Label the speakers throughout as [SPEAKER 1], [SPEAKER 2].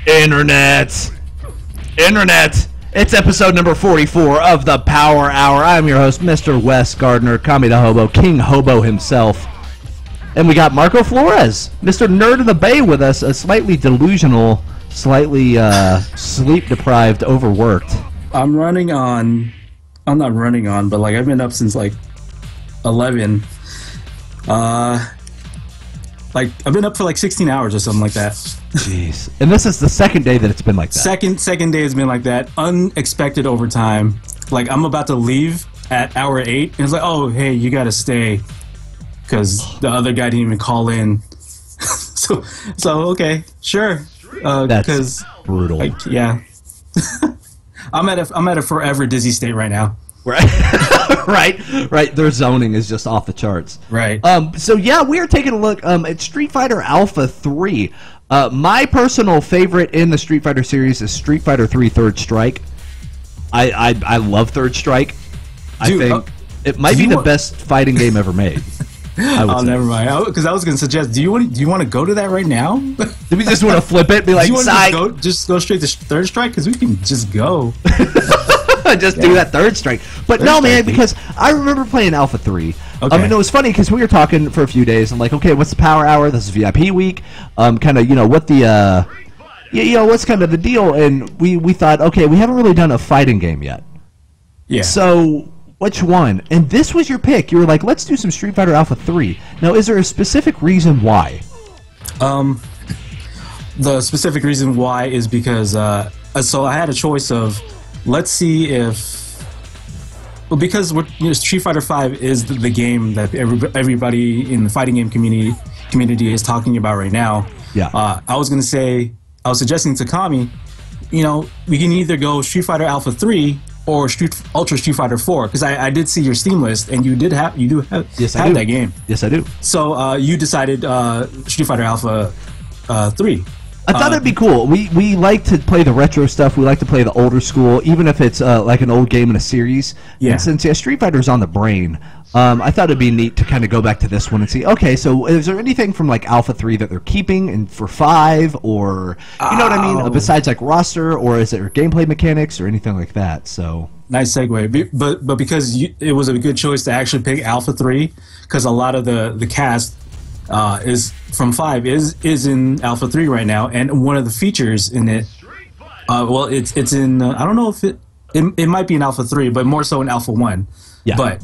[SPEAKER 1] Internet. It's episode number 44 of the Power Hour. I'm your host, Mr. Wes Gardner, Kami the Hobo, King Hobo himself. And we got Marco Flores, Mr. Nerd of the Bay with us, a slightly delusional, slightly sleep-deprived, overworked.
[SPEAKER 2] I'm not running on, but like I've been up since like 11. Like I've been up for like 16 hours or something like that.
[SPEAKER 1] Jeez. And this is the second day that it's been like that.
[SPEAKER 2] Second day has been like that. Unexpected overtime. Like I'm about to leave at hour 8, and it's like, oh hey, you gotta stay, because the other guy didn't even call in. so okay, sure.
[SPEAKER 1] That's brutal.
[SPEAKER 2] Like, yeah. I'm at a forever dizzy state right now.
[SPEAKER 1] Right. right. Their zoning is just off the charts.
[SPEAKER 2] Right.
[SPEAKER 1] So yeah, we are taking a look at Street Fighter Alpha 3. My personal favorite in the Street Fighter series is Street Fighter 3 Third Strike. I love Third Strike.
[SPEAKER 2] Dude,
[SPEAKER 1] I think it might be the best fighting game ever made.
[SPEAKER 2] Oh, never mind. Because I was going to suggest, do you want to go to that right now?
[SPEAKER 1] Do we just want to flip it? Be like,
[SPEAKER 2] just go straight to Third Strike? Because we can just go.
[SPEAKER 1] Just do that Third Strike. But no, man, because I remember playing Alpha 3.
[SPEAKER 2] Okay.
[SPEAKER 1] And it was funny because we were talking for a few days. I'm like, okay, what's the Power Hour? This is VIP week. Kind of, what the, what's kind of the deal? And we thought, okay, we haven't really done a fighting game yet.
[SPEAKER 2] Yeah.
[SPEAKER 1] So which one? And this was your pick. You were like, let's do some Street Fighter Alpha 3. Now, is there a specific reason why?
[SPEAKER 2] The specific reason why is because so I had a choice of, let's see if, well, because Street Fighter V is the game that everybody in the fighting game community is talking about right now.
[SPEAKER 1] Yeah.
[SPEAKER 2] I was suggesting to Kami, we can either go Street Fighter Alpha 3 or Ultra Street Fighter 4, because I did see your Steam list, and you do have that game.
[SPEAKER 1] Yes, I do.
[SPEAKER 2] So you decided Street Fighter Alpha 3.
[SPEAKER 1] I thought it'd be cool. We like to play the retro stuff. We like to play the older school, even if it's like an old game in a series.
[SPEAKER 2] Yeah.
[SPEAKER 1] And since Street Fighter's on the brain, I thought it'd be neat to kind of go back to this one and see, okay, so is there anything from like Alpha 3 that they're keeping and for 5, or you know what I mean, besides like roster, or is there gameplay mechanics or anything like that? So
[SPEAKER 2] nice segue, but because it was a good choice to actually pick Alpha 3, because a lot of the cast is from 5 is in Alpha 3 right now, and one of the features in it, well, it's in I don't know if it might be in Alpha 3, but more so in Alpha 1.
[SPEAKER 1] Yeah.
[SPEAKER 2] But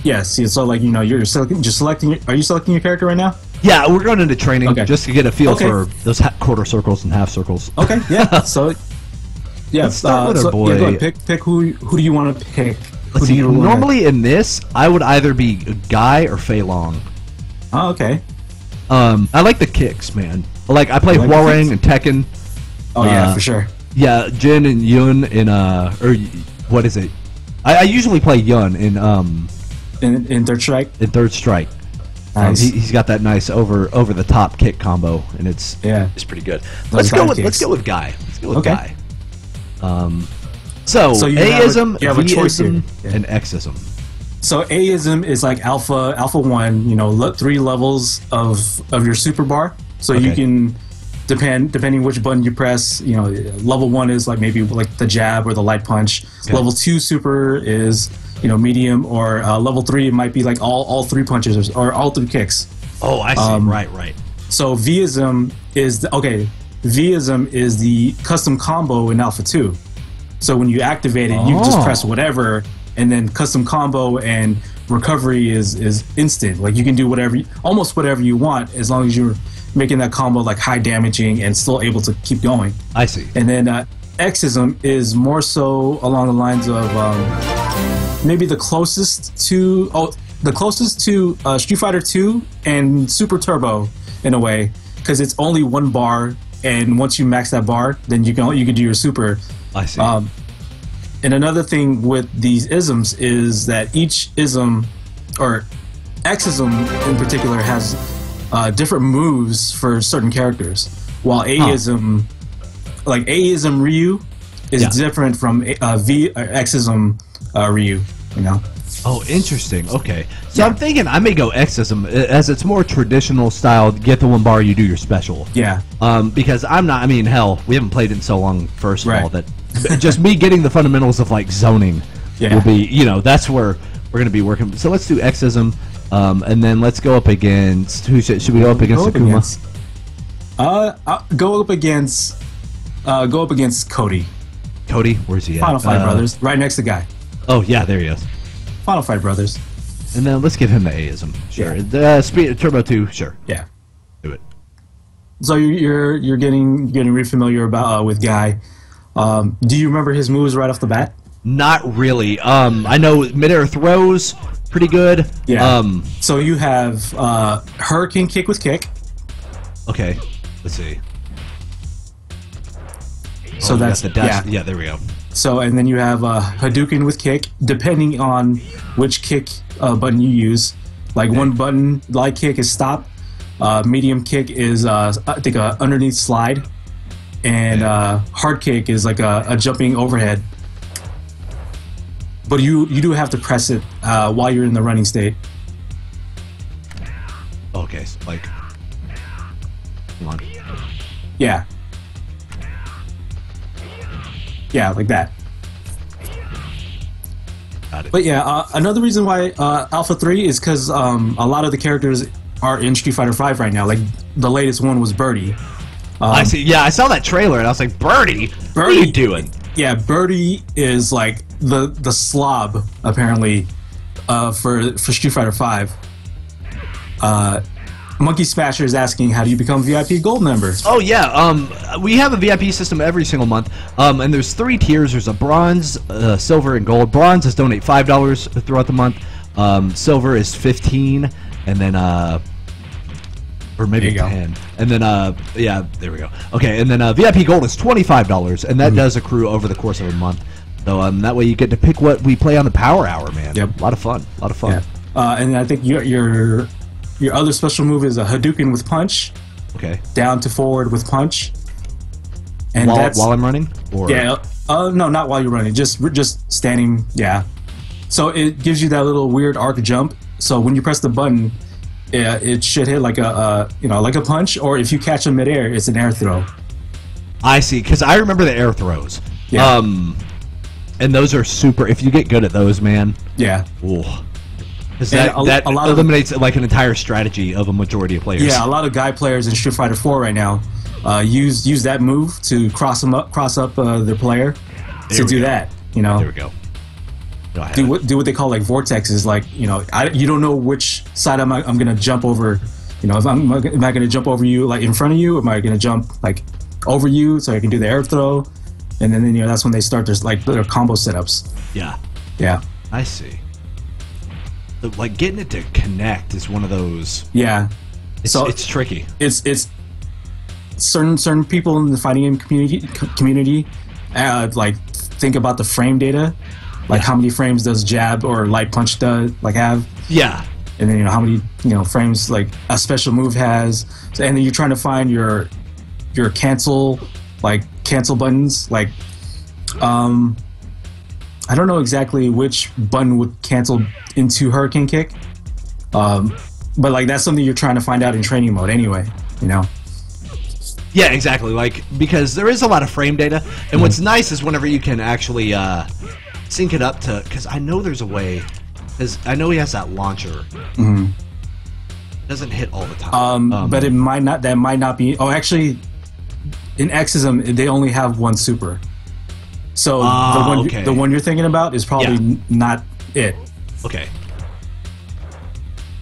[SPEAKER 2] yes, so like you're selecting. Are you selecting your character right now?
[SPEAKER 1] yeah, we're going into training just to get a feel for those quarter circles and half circles.
[SPEAKER 2] Okay, yeah. So yeah,
[SPEAKER 1] let's start with our boy.
[SPEAKER 2] Yeah, go ahead, pick who do you want to pick?
[SPEAKER 1] Let's see. Normally in this, I would either be Guy or Fei Long.
[SPEAKER 2] Oh, okay.
[SPEAKER 1] I like the kicks, man. Like I play Hwoarang and Tekken.
[SPEAKER 2] Oh yeah, for sure.
[SPEAKER 1] Yeah, Jin and Yun in or what is it? I usually play Yun in
[SPEAKER 2] Third Strike.
[SPEAKER 1] In Third Strike.
[SPEAKER 2] Nice.
[SPEAKER 1] He's got that nice over the top kick combo, and it's pretty good. Let's go with Guy. Let's go with Guy. So Aism, V'ism, and Xism.
[SPEAKER 2] So Aism is like Alpha 1. 3 levels of your super bar. So you can depending which button you press. Level 1 is like maybe like the jab or the light punch. Okay. Level 2 super is medium, or level 3 might be like all 3 punches or all 3 kicks.
[SPEAKER 1] Oh, I see. Right.
[SPEAKER 2] So V'ism is V'ism is the custom combo in Alpha 2. So when you activate it, you just press whatever, and then custom combo and recovery is instant. Like you can do almost whatever you want, as long as you're making that combo like high damaging and still able to keep going.
[SPEAKER 1] I see.
[SPEAKER 2] And then Xism is more so along the lines of maybe the closest to Street Fighter 2 and Super Turbo in a way, because it's only 1 bar, and once you max that bar, then you can do your super.
[SPEAKER 1] I see.
[SPEAKER 2] And another thing with these isms is that each ism, or Xism in particular, has different moves for certain characters. While Aism, like Aism Ryu, is different from Xism Ryu.
[SPEAKER 1] Oh, interesting. Okay. So
[SPEAKER 2] Yeah.
[SPEAKER 1] I'm thinking I may go Exism as it's more traditional style. Get the one bar, you do your special.
[SPEAKER 2] Yeah.
[SPEAKER 1] Because I'm not. I mean, hell, we haven't played it in so long. First of
[SPEAKER 2] Right.
[SPEAKER 1] all, that just me getting the fundamentals of like zoning
[SPEAKER 2] Yeah.
[SPEAKER 1] will be. That's where we're going to be working. So let's do Exism, and then let's go up against. Who should we go up against? Akuma?
[SPEAKER 2] Go up against Cody.
[SPEAKER 1] Cody, where's he at?
[SPEAKER 2] Final Fight Brothers, right next to Guy.
[SPEAKER 1] Oh yeah, there he is.
[SPEAKER 2] Final Fight Brothers.
[SPEAKER 1] And then let's give him the Aism. Sure.
[SPEAKER 2] Yeah.
[SPEAKER 1] Speed Turbo 2. Sure.
[SPEAKER 2] Yeah.
[SPEAKER 1] Do it.
[SPEAKER 2] So you're getting really familiar about with Guy. Do you remember his moves right off the bat?
[SPEAKER 1] Not really. I know midair throws pretty good.
[SPEAKER 2] Yeah. So you have Hurricane Kick with kick.
[SPEAKER 1] Okay. Let's see.
[SPEAKER 2] So that's
[SPEAKER 1] the dash. Yeah. There we go.
[SPEAKER 2] So and then you have Hadouken with kick, depending on which kick button you use. Like one button, light kick is stop. Medium kick is I think a underneath slide, and hard kick is like a jumping overhead. But you do have to press it while you're in the running state.
[SPEAKER 1] Okay. So like. Come on.
[SPEAKER 2] Yeah. Yeah, like that.
[SPEAKER 1] Got it.
[SPEAKER 2] But yeah, another reason why Alpha 3 is because a lot of the characters are in Street Fighter V right now. Like the latest one was Birdie.
[SPEAKER 1] I see. Yeah, I saw that trailer and I was like, Birdie, what are you doing?
[SPEAKER 2] Yeah, Birdie is like the slob apparently for Street Fighter V. Monkey Spasher is asking, how do you become VIP Gold member?
[SPEAKER 1] Oh yeah, we have a VIP system every single month, and there's 3 tiers. There's a bronze, silver, and gold. Bronze is donate $5 throughout the month. Silver is $15, and then or maybe 10, and then yeah, there we go. Okay, and then VIP Gold is $25, and that does accrue over the course of a month. So that way you get to pick what we play on the Power Hour, man.
[SPEAKER 2] Yep,
[SPEAKER 1] a lot of fun. A lot of fun.
[SPEAKER 2] Yeah. And I think your other special move is a Hadouken with punch.
[SPEAKER 1] Okay.
[SPEAKER 2] Down to forward with punch. And
[SPEAKER 1] while I'm running? Or?
[SPEAKER 2] Yeah. No, not while you're running. Just standing. Yeah. So it gives you that little weird arc jump. So when you press the button, it should hit like like a punch. Or if you catch them midair, it's an air throw.
[SPEAKER 1] I see. Because I remember the air throws.
[SPEAKER 2] Yeah.
[SPEAKER 1] And those are super. If you get good at those, man.
[SPEAKER 2] Yeah.
[SPEAKER 1] Ooh. That eliminates like an entire strategy of a majority of players.
[SPEAKER 2] Yeah, a lot of Guy players in Street Fighter 4 right now use that move to cross up their player to do that.
[SPEAKER 1] There we go.
[SPEAKER 2] Do what they call like vortexes. Like you don't know which side I'm gonna jump over. If am I gonna jump over you like in front of you? Am I gonna jump like over you so I can do the air throw? And then that's when they start their combo setups.
[SPEAKER 1] Yeah.
[SPEAKER 2] Yeah.
[SPEAKER 1] I see. Like getting it to connect is one of those.
[SPEAKER 2] Yeah,
[SPEAKER 1] it's tricky.
[SPEAKER 2] It's certain people in the fighting game community like think about the frame data, like how many frames does jab or light punch have? Yeah, and then how many frames like a special move has, and then you're trying to find your cancel buttons like. I don't know exactly which button would cancel into Hurricane Kick, but like that's something you're trying to find out in training mode anyway,
[SPEAKER 1] Yeah, exactly. Like because there is a lot of frame data, and what's nice is whenever you can actually sync it up to. Because I know there's a way. Because I know he has that launcher. It doesn't hit all the time.
[SPEAKER 2] But it might not. That might not be. Oh, actually, in Exism they only have one super. So the one you're thinking about is probably not it.
[SPEAKER 1] Okay.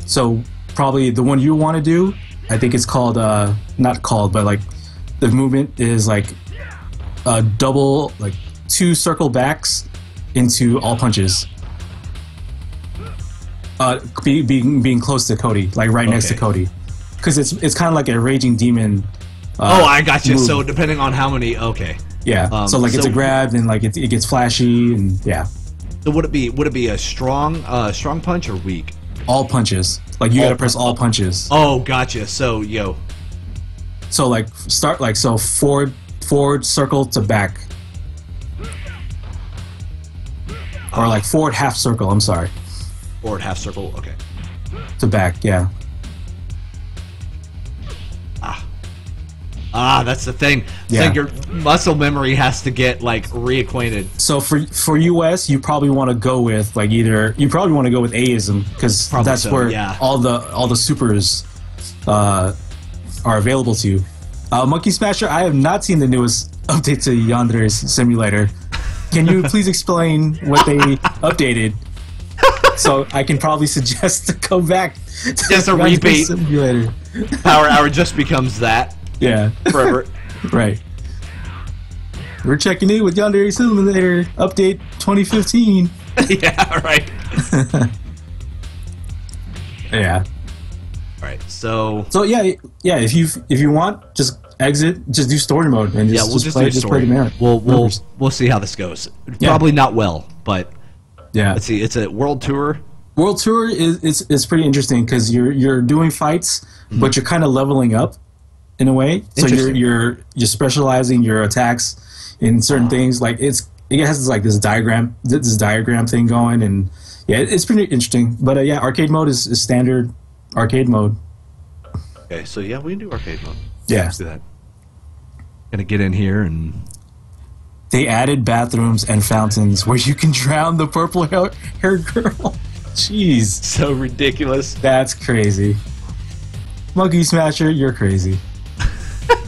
[SPEAKER 2] So probably the one you want to do, I think it's called not called, but like the movement is like a double, like 2 circle backs into all punches. Being close to Cody, like right next to Cody, because it's kind of like a raging demon.
[SPEAKER 1] I got you.
[SPEAKER 2] Move.
[SPEAKER 1] So depending on how many,
[SPEAKER 2] Yeah. So like it's a grab, and like it gets flashy, and yeah.
[SPEAKER 1] So would it be a strong punch or weak?
[SPEAKER 2] All punches. Like you gotta press all punches.
[SPEAKER 1] Oh, gotcha. So
[SPEAKER 2] So like start like so forward circle to back, or like forward half circle. I'm sorry.
[SPEAKER 1] Forward half circle. Okay.
[SPEAKER 2] To back, yeah.
[SPEAKER 1] That's the thing. It's
[SPEAKER 2] Yeah.
[SPEAKER 1] like your muscle memory has to get like reacquainted.
[SPEAKER 2] So for US, you probably want to go with like you probably want to go with Aism because that's
[SPEAKER 1] so,
[SPEAKER 2] where
[SPEAKER 1] yeah.
[SPEAKER 2] all the supers are available to you. Monkey Smasher, I have not seen the newest update to Yandere's simulator. Can you please explain what they updated? So I can probably suggest to come back to
[SPEAKER 1] Just a
[SPEAKER 2] Yandere's
[SPEAKER 1] repeat.
[SPEAKER 2] simulator.
[SPEAKER 1] Power Hour just becomes that
[SPEAKER 2] Yeah.
[SPEAKER 1] forever.
[SPEAKER 2] Right. We're checking in with Yandere Simulator Update 2015.
[SPEAKER 1] Yeah, right.
[SPEAKER 2] Yeah.
[SPEAKER 1] Right. So
[SPEAKER 2] yeah. If you want, just exit. Just do story mode and
[SPEAKER 1] yeah, we'll just
[SPEAKER 2] play,
[SPEAKER 1] do story.
[SPEAKER 2] play the merit.
[SPEAKER 1] We'll see how this goes.
[SPEAKER 2] Yeah.
[SPEAKER 1] Probably not well, but
[SPEAKER 2] Yeah.
[SPEAKER 1] let's see. It's a world tour.
[SPEAKER 2] World Tour is pretty interesting because you're doing fights, but you're kind of leveling up in a way. So
[SPEAKER 1] Interesting.
[SPEAKER 2] you're specializing your attacks in certain things. Like it has this diagram thing going, and yeah, it's pretty interesting. But yeah, arcade mode is standard arcade mode.
[SPEAKER 1] Okay, so yeah, we can do arcade mode.
[SPEAKER 2] Yeah.
[SPEAKER 1] Let's do that. Gonna get in here and
[SPEAKER 2] They added bathrooms and fountains where you can drown the purple haired girl. Jeez,
[SPEAKER 1] so ridiculous.
[SPEAKER 2] that's crazy. Monkey Smasher, you're crazy.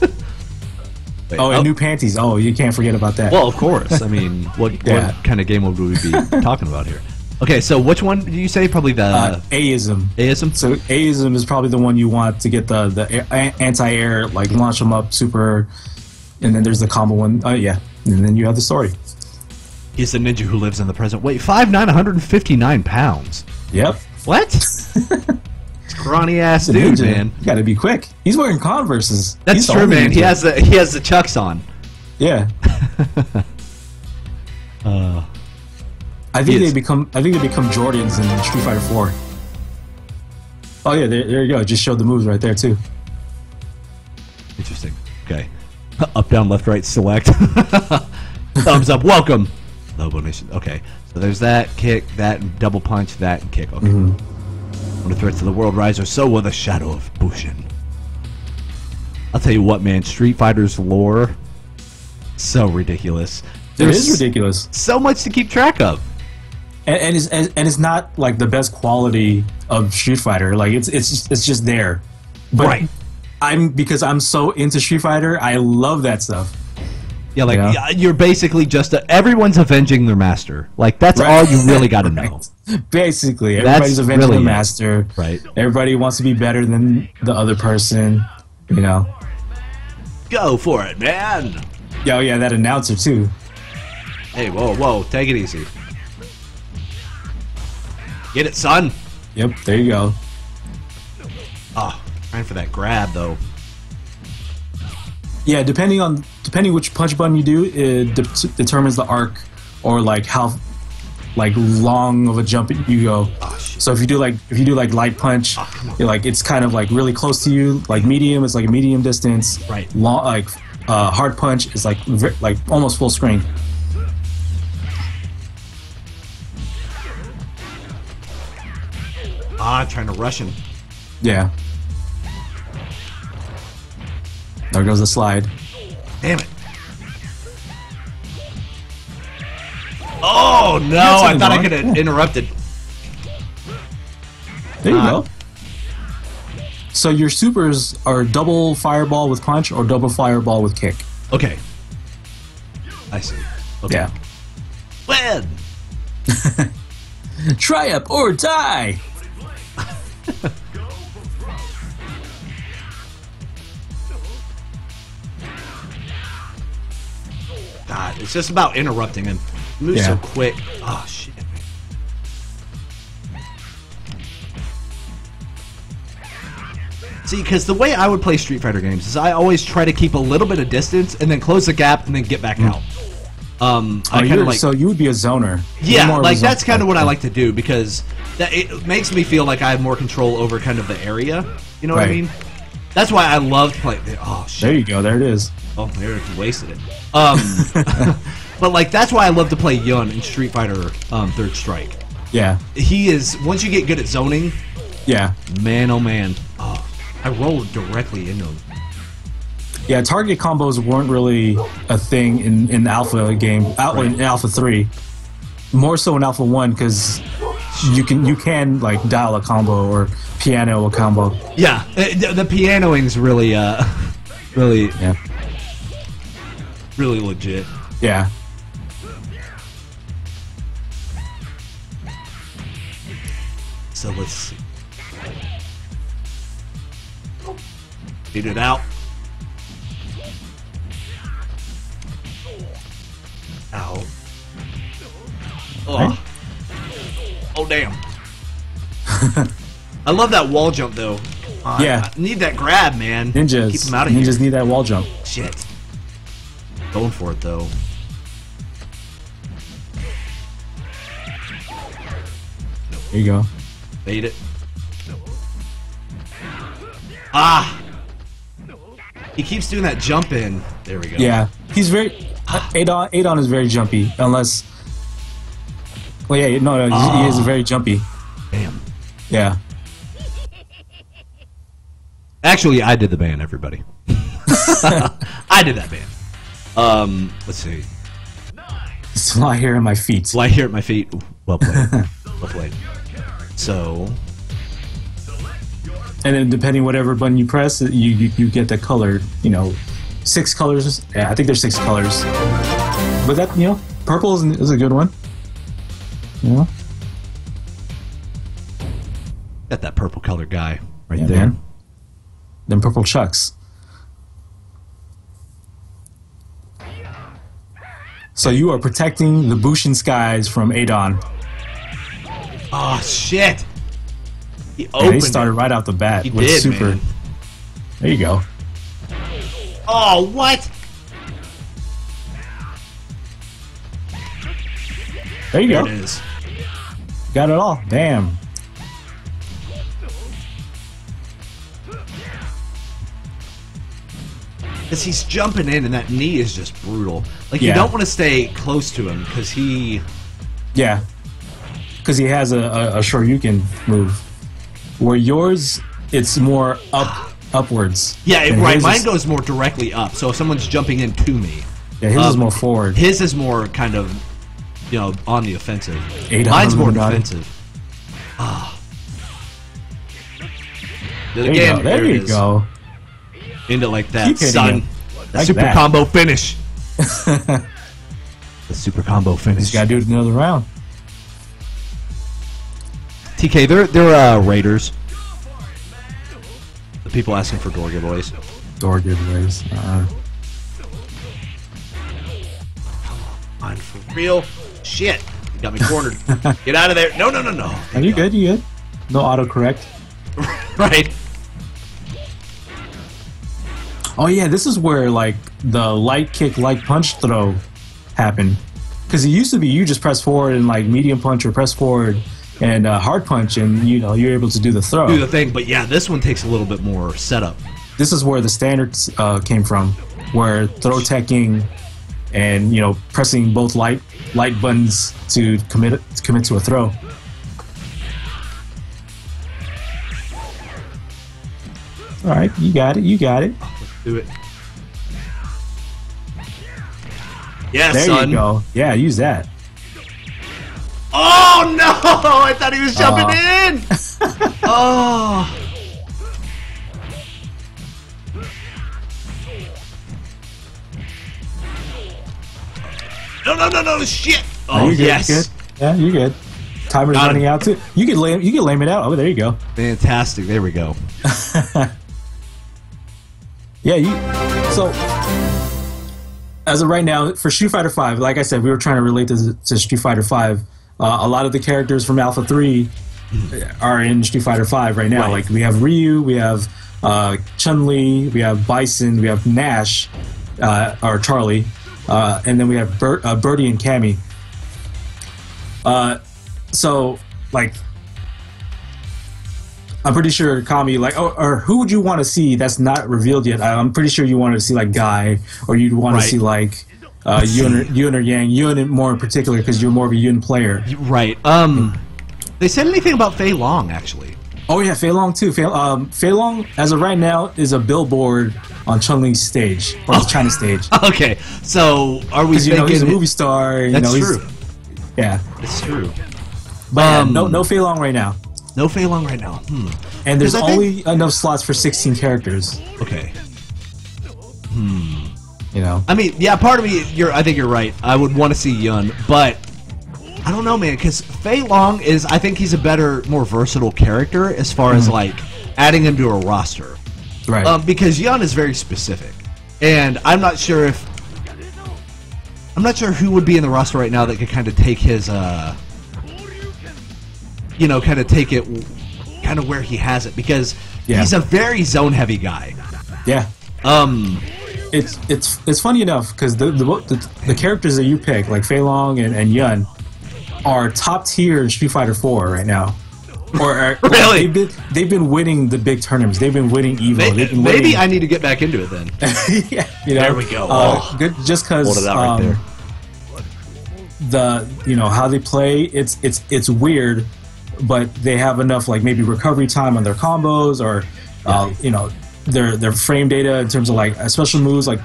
[SPEAKER 1] Wait,
[SPEAKER 2] Oh, and new panties. Oh, you can't forget about that.
[SPEAKER 1] well, of course. I mean, what
[SPEAKER 2] Yeah.
[SPEAKER 1] kind of game would we be talking about here? Okay, so which one did you say? Probably the
[SPEAKER 2] Aism.
[SPEAKER 1] Aism?
[SPEAKER 2] So Aism is probably the one you want to get the anti-air, like launch them up super, and then there's the combo one. Oh yeah, and then you have the story.
[SPEAKER 1] He's a ninja who lives in the present. Wait, 5'9", 159 pounds.
[SPEAKER 2] Yep.
[SPEAKER 1] What? Scrawny ass
[SPEAKER 2] It's a
[SPEAKER 1] dude,
[SPEAKER 2] ninja.
[SPEAKER 1] man.
[SPEAKER 2] You gotta be quick. He's wearing Converses.
[SPEAKER 1] That's
[SPEAKER 2] He's the
[SPEAKER 1] true,
[SPEAKER 2] only
[SPEAKER 1] man.
[SPEAKER 2] ninja.
[SPEAKER 1] He has the Chucks on.
[SPEAKER 2] Yeah. I think they become Jordans in Street Fighter 4. Oh yeah, there you go. Just showed the moves right there too.
[SPEAKER 1] Interesting. Okay. Up, down, left, right, select. Thumbs up. Welcome. Lobo Nation. Okay. So there's that kick, that and double punch, that and kick. Okay. When the threats of the world rise, or so will the shadow of Bushin. I'll tell you what, man. Street Fighter's lore, so ridiculous.
[SPEAKER 2] It is ridiculous.
[SPEAKER 1] So much to keep track of.
[SPEAKER 2] And it's not like the best quality of Street Fighter. Like it's just there. But
[SPEAKER 1] Right.
[SPEAKER 2] because I'm so into Street Fighter, I love that stuff.
[SPEAKER 1] Yeah, like
[SPEAKER 2] Yeah.
[SPEAKER 1] you're basically just everyone's avenging their master. Like that's all you really got to know.
[SPEAKER 2] Basically, everybody's avenging
[SPEAKER 1] really
[SPEAKER 2] the
[SPEAKER 1] it.
[SPEAKER 2] master.
[SPEAKER 1] Right.
[SPEAKER 2] Everybody wants to be better than the other person. You know.
[SPEAKER 1] Go for it, man.
[SPEAKER 2] Yeah, yeah, that announcer too.
[SPEAKER 1] Hey, whoa, whoa, take it easy. Get it, son.
[SPEAKER 2] Yep, there you go.
[SPEAKER 1] Oh, trying for that grab though.
[SPEAKER 2] Yeah, depending which punch button you do, it determines the arc or like how long of a jump you go.
[SPEAKER 1] Oh, shit.
[SPEAKER 2] So if you do like light punch, you're like it's kind of like really close to you. Like medium, it's like a medium distance.
[SPEAKER 1] Right.
[SPEAKER 2] Long, like hard punch is like almost full screen.
[SPEAKER 1] Ah, trying to rush him.
[SPEAKER 2] Yeah. There goes the slide.
[SPEAKER 1] Damn it. Oh, no,
[SPEAKER 2] That's
[SPEAKER 1] I thought I
[SPEAKER 2] wrong.
[SPEAKER 1] could have interrupted.
[SPEAKER 2] There you go. So your supers are double fireball with punch or double fireball with kick.
[SPEAKER 1] Okay. I see. Okay.
[SPEAKER 2] Yeah.
[SPEAKER 1] Win!
[SPEAKER 2] Try up or die.
[SPEAKER 1] God, it's just about interrupting him. He moves so
[SPEAKER 2] Yeah.
[SPEAKER 1] quick. Oh, shit. See, because the way I would play Street Fighter games is I always try to keep a little bit of distance and then close the gap and then get back out. I kind of like,
[SPEAKER 2] so you would be a zoner. You're
[SPEAKER 1] yeah,
[SPEAKER 2] more of a
[SPEAKER 1] like
[SPEAKER 2] zoner.
[SPEAKER 1] that's kind of what I like to do because it makes me feel like I have more control over kind of the area. You know what I
[SPEAKER 2] Right.
[SPEAKER 1] mean? That's why I love playing. Oh shit!
[SPEAKER 2] There you go. There it is.
[SPEAKER 1] Oh, there you wasted it. But like that's why I love to play Yun in Street Fighter Third Strike
[SPEAKER 2] Yeah.
[SPEAKER 1] He is, once you get good at zoning,
[SPEAKER 2] Yeah.
[SPEAKER 1] man, oh man. Oh, I rolled directly into him.
[SPEAKER 2] Yeah, target combos weren't really a thing in the Alpha game, in Alpha 3. More so in Alpha 1, because you can like dial a combo or piano a combo.
[SPEAKER 1] Yeah, the pianoing's really, really,
[SPEAKER 2] Yeah.
[SPEAKER 1] really legit.
[SPEAKER 2] Yeah.
[SPEAKER 1] So let's see. Beat it out. Ow. Oh. Oh, damn. I love that wall jump, though.
[SPEAKER 2] Yeah.
[SPEAKER 1] I need that grab, man.
[SPEAKER 2] Ninjas.
[SPEAKER 1] Keep them out of here.
[SPEAKER 2] Ninjas need that wall jump.
[SPEAKER 1] Shit. Going for it, though.
[SPEAKER 2] There you go.
[SPEAKER 1] Bait it. Ah! He keeps doing that jump in. There we go.
[SPEAKER 2] Yeah. He's very... Adon is very jumpy, unless... Well, yeah, no, he is very jumpy.
[SPEAKER 1] Damn.
[SPEAKER 2] Yeah.
[SPEAKER 1] Actually, I did the ban, everybody. I did that ban. Let's see.
[SPEAKER 2] Just lie here at my feet.
[SPEAKER 1] Lie here at my feet. Ooh, well played. Well played. So...
[SPEAKER 2] And then depending whatever button you press, you get the color, 6 colors. Yeah, I think there's 6 colors. But that, purple is a good one. Yeah.
[SPEAKER 1] Got that purple colored guy right
[SPEAKER 2] Yeah,
[SPEAKER 1] there.
[SPEAKER 2] man. Them purple chucks. So you are protecting the Bushin skies from Adon.
[SPEAKER 1] Oh, shit! He
[SPEAKER 2] Yeah,
[SPEAKER 1] opened
[SPEAKER 2] they started
[SPEAKER 1] it.
[SPEAKER 2] right out the bat
[SPEAKER 1] He
[SPEAKER 2] with
[SPEAKER 1] did,
[SPEAKER 2] super.
[SPEAKER 1] man.
[SPEAKER 2] There you go.
[SPEAKER 1] Oh, what?
[SPEAKER 2] There you
[SPEAKER 1] There
[SPEAKER 2] go.
[SPEAKER 1] it is.
[SPEAKER 2] Got it all. Damn.
[SPEAKER 1] Because he's jumping in, and that knee is just brutal. Like, you
[SPEAKER 2] Yeah.
[SPEAKER 1] don't want to stay close to him, because he...
[SPEAKER 2] Yeah. Because he has a Shoryuken move. Where yours, it's more upwards.
[SPEAKER 1] Yeah,
[SPEAKER 2] And
[SPEAKER 1] right.
[SPEAKER 2] his
[SPEAKER 1] Mine
[SPEAKER 2] is-
[SPEAKER 1] goes more directly up, so if someone's jumping into me...
[SPEAKER 2] Yeah, his is more forward.
[SPEAKER 1] His is more kind of, on the offensive.
[SPEAKER 2] 800
[SPEAKER 1] Mine's more
[SPEAKER 2] Illuminati.
[SPEAKER 1] defensive. Ah.
[SPEAKER 2] There you
[SPEAKER 1] Again,
[SPEAKER 2] go. There
[SPEAKER 1] it
[SPEAKER 2] you
[SPEAKER 1] is.
[SPEAKER 2] go.
[SPEAKER 1] Into like that,
[SPEAKER 2] Keep hitting
[SPEAKER 1] son.
[SPEAKER 2] him.
[SPEAKER 1] The
[SPEAKER 2] Like
[SPEAKER 1] super
[SPEAKER 2] that.
[SPEAKER 1] combo finish. The super combo finish.
[SPEAKER 2] Just gotta do it another round.
[SPEAKER 1] TK, they're raiders. The people asking for door giveaways.
[SPEAKER 2] Door giveaways.
[SPEAKER 1] Mine for real. Shit. You got me cornered. Get out of there. No.
[SPEAKER 2] Are you good? You good? No autocorrect.
[SPEAKER 1] Right.
[SPEAKER 2] Oh yeah, this is where like the light kick, light punch throw happened. Because it used to be you just press forward and like medium punch or press forward and hard punch, and you're able to do the throw.
[SPEAKER 1] Do the thing, but yeah, this one takes a little bit more setup.
[SPEAKER 2] This is where the standards came from, where throw teching and pressing both light buttons to commit to a throw. All right, you got it.
[SPEAKER 1] Do it. Yeah,
[SPEAKER 2] There
[SPEAKER 1] son.
[SPEAKER 2] you go. Yeah, use that.
[SPEAKER 1] Oh no! I thought he was jumping in. Oh. No! Shit! Oh
[SPEAKER 2] you good,
[SPEAKER 1] yes.
[SPEAKER 2] you good? Yeah, you good. Timer's
[SPEAKER 1] Got
[SPEAKER 2] running
[SPEAKER 1] him.
[SPEAKER 2] out too. You can lame it out. Oh, there you go.
[SPEAKER 1] Fantastic. There we go.
[SPEAKER 2] Yeah, so as of right now, for Street Fighter V, like I said, we were trying to relate this to Street Fighter V. A lot of the characters from Alpha 3 are in Street Fighter V right now.
[SPEAKER 1] Right.
[SPEAKER 2] Like we have Ryu, we have Chun-Li, we have Bison, we have Nash, or Charlie, and then we have Birdie and Cammy. So, like, I'm pretty sure Kami, like, or who would you want to see that's not revealed yet? I'm pretty sure you want to see like Guy, or you'd want
[SPEAKER 1] Right.
[SPEAKER 2] to see like Yun or Yang. Yun more in particular because you're more of a Yun player.
[SPEAKER 1] Right. They said anything about Fei Long, actually?
[SPEAKER 2] Oh yeah, Fei Long too. Fei Long, as of right now, is a billboard on Chun-Li's stage, or the China stage.
[SPEAKER 1] Okay, so are we thinking...
[SPEAKER 2] he's a movie star.
[SPEAKER 1] That's true.
[SPEAKER 2] Yeah.
[SPEAKER 1] It's true.
[SPEAKER 2] But no Fei Long right now.
[SPEAKER 1] No Fei Long right now.
[SPEAKER 2] And there's only enough slots for 16 characters.
[SPEAKER 1] Okay.
[SPEAKER 2] You know?
[SPEAKER 1] I mean, yeah, part of me, I think you're right. I would want to see Yun, but... I don't know, man, because Fei Long is... I think he's a better, more versatile character as far as, like, adding him to a roster.
[SPEAKER 2] Right.
[SPEAKER 1] Because Yun is very specific. And I'm not sure if... I'm not sure who would be in the roster right now that could kind of take his, you know, kind of take it kind of where he has it. Because he's a very zone-heavy guy.
[SPEAKER 2] Yeah. It's funny enough, because the characters that you pick, like Fei Long and Yun, are top tier in Street Fighter 4 right now.
[SPEAKER 1] Really?
[SPEAKER 2] They've been winning the big tournaments. They've been winning Evo.
[SPEAKER 1] Maybe I need to get back into it then.
[SPEAKER 2] Yeah, you know,
[SPEAKER 1] there we go.
[SPEAKER 2] Good, just because
[SPEAKER 1] right there.
[SPEAKER 2] How they play, it's weird, but they have enough like maybe recovery time on their combos or their frame data in terms of like special moves, like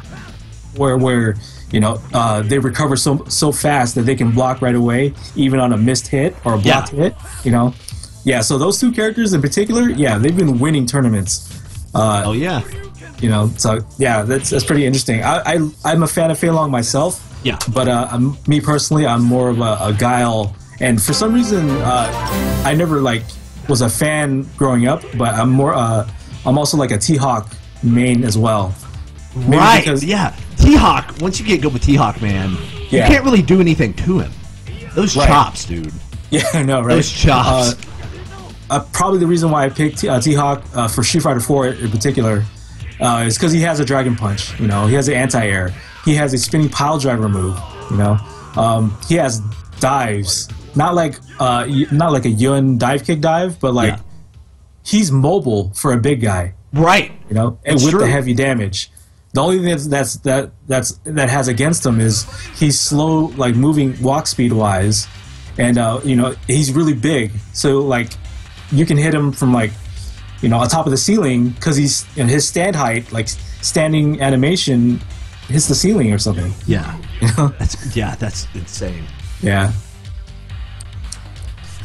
[SPEAKER 2] where they recover so fast that they can block right away, even on a missed hit or a blocked hit. Yeah, so those two characters in particular, they've been winning tournaments.
[SPEAKER 1] So yeah,
[SPEAKER 2] that's pretty interesting. I'm a fan of Fei Long myself.
[SPEAKER 1] Yeah,
[SPEAKER 2] but me personally, I'm more of a Guile, and for some reason, I never was a fan growing up. But I'm also like a T-Hawk main as well. Maybe
[SPEAKER 1] right?
[SPEAKER 2] Because,
[SPEAKER 1] T-Hawk. Once you get good with T-Hawk, man, you can't really do anything to him. Those chops, dude.
[SPEAKER 2] Yeah, I know, right?
[SPEAKER 1] Those chops.
[SPEAKER 2] Probably the reason why I picked T-Hawk for Street Fighter 4 in particular is because he has a Dragon Punch. He has an anti-air. He has a spinning pile driver move. He has dives. Not like a Yun dive kick dive, but he's mobile for a big guy.
[SPEAKER 1] Right.
[SPEAKER 2] And with the heavy damage. The only thing that has against him is he's slow, like moving walk speed wise, and he's really big. So you can hit him from on top of the ceiling because he's in his stand height, like standing animation hits the ceiling or something.
[SPEAKER 1] Yeah. That's insane.
[SPEAKER 2] Yeah.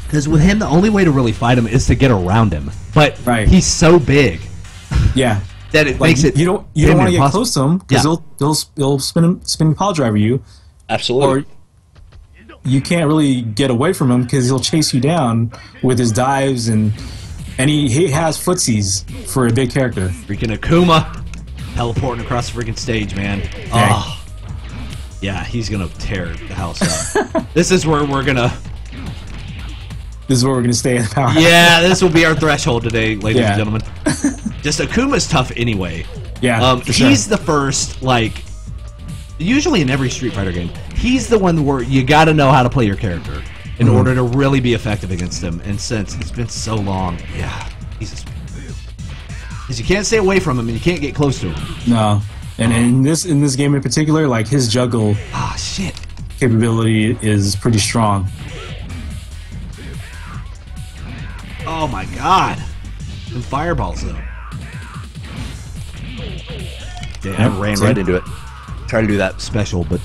[SPEAKER 1] Because with him, the only way to really fight him is to get around him. But he's so big.
[SPEAKER 2] Yeah.
[SPEAKER 1] That it makes it.
[SPEAKER 2] You don't want to get close to him because they'll spin pile driver you.
[SPEAKER 1] Absolutely.
[SPEAKER 2] Or you can't really get away from him because he'll chase you down with his dives and he has footsies for a big character.
[SPEAKER 1] Freaking Akuma teleporting across the freaking stage, man. Oh. Yeah, he's gonna tear the house up. This is where we're gonna
[SPEAKER 2] stay in the power.
[SPEAKER 1] Yeah, this will be our threshold today, ladies and gentlemen. Just Akuma's tough anyway.
[SPEAKER 2] Yeah,
[SPEAKER 1] he's the first, usually in every Street Fighter game, he's the one where you gotta know how to play your character in order to really be effective against him. And since it's been so long, Jesus. Because you can't stay away from him and you can't get close to him.
[SPEAKER 2] No. And in this game in particular, his juggle capability is pretty strong.
[SPEAKER 1] Oh my god. And fireballs though. Damn, I ran right into it. Try to do that special, but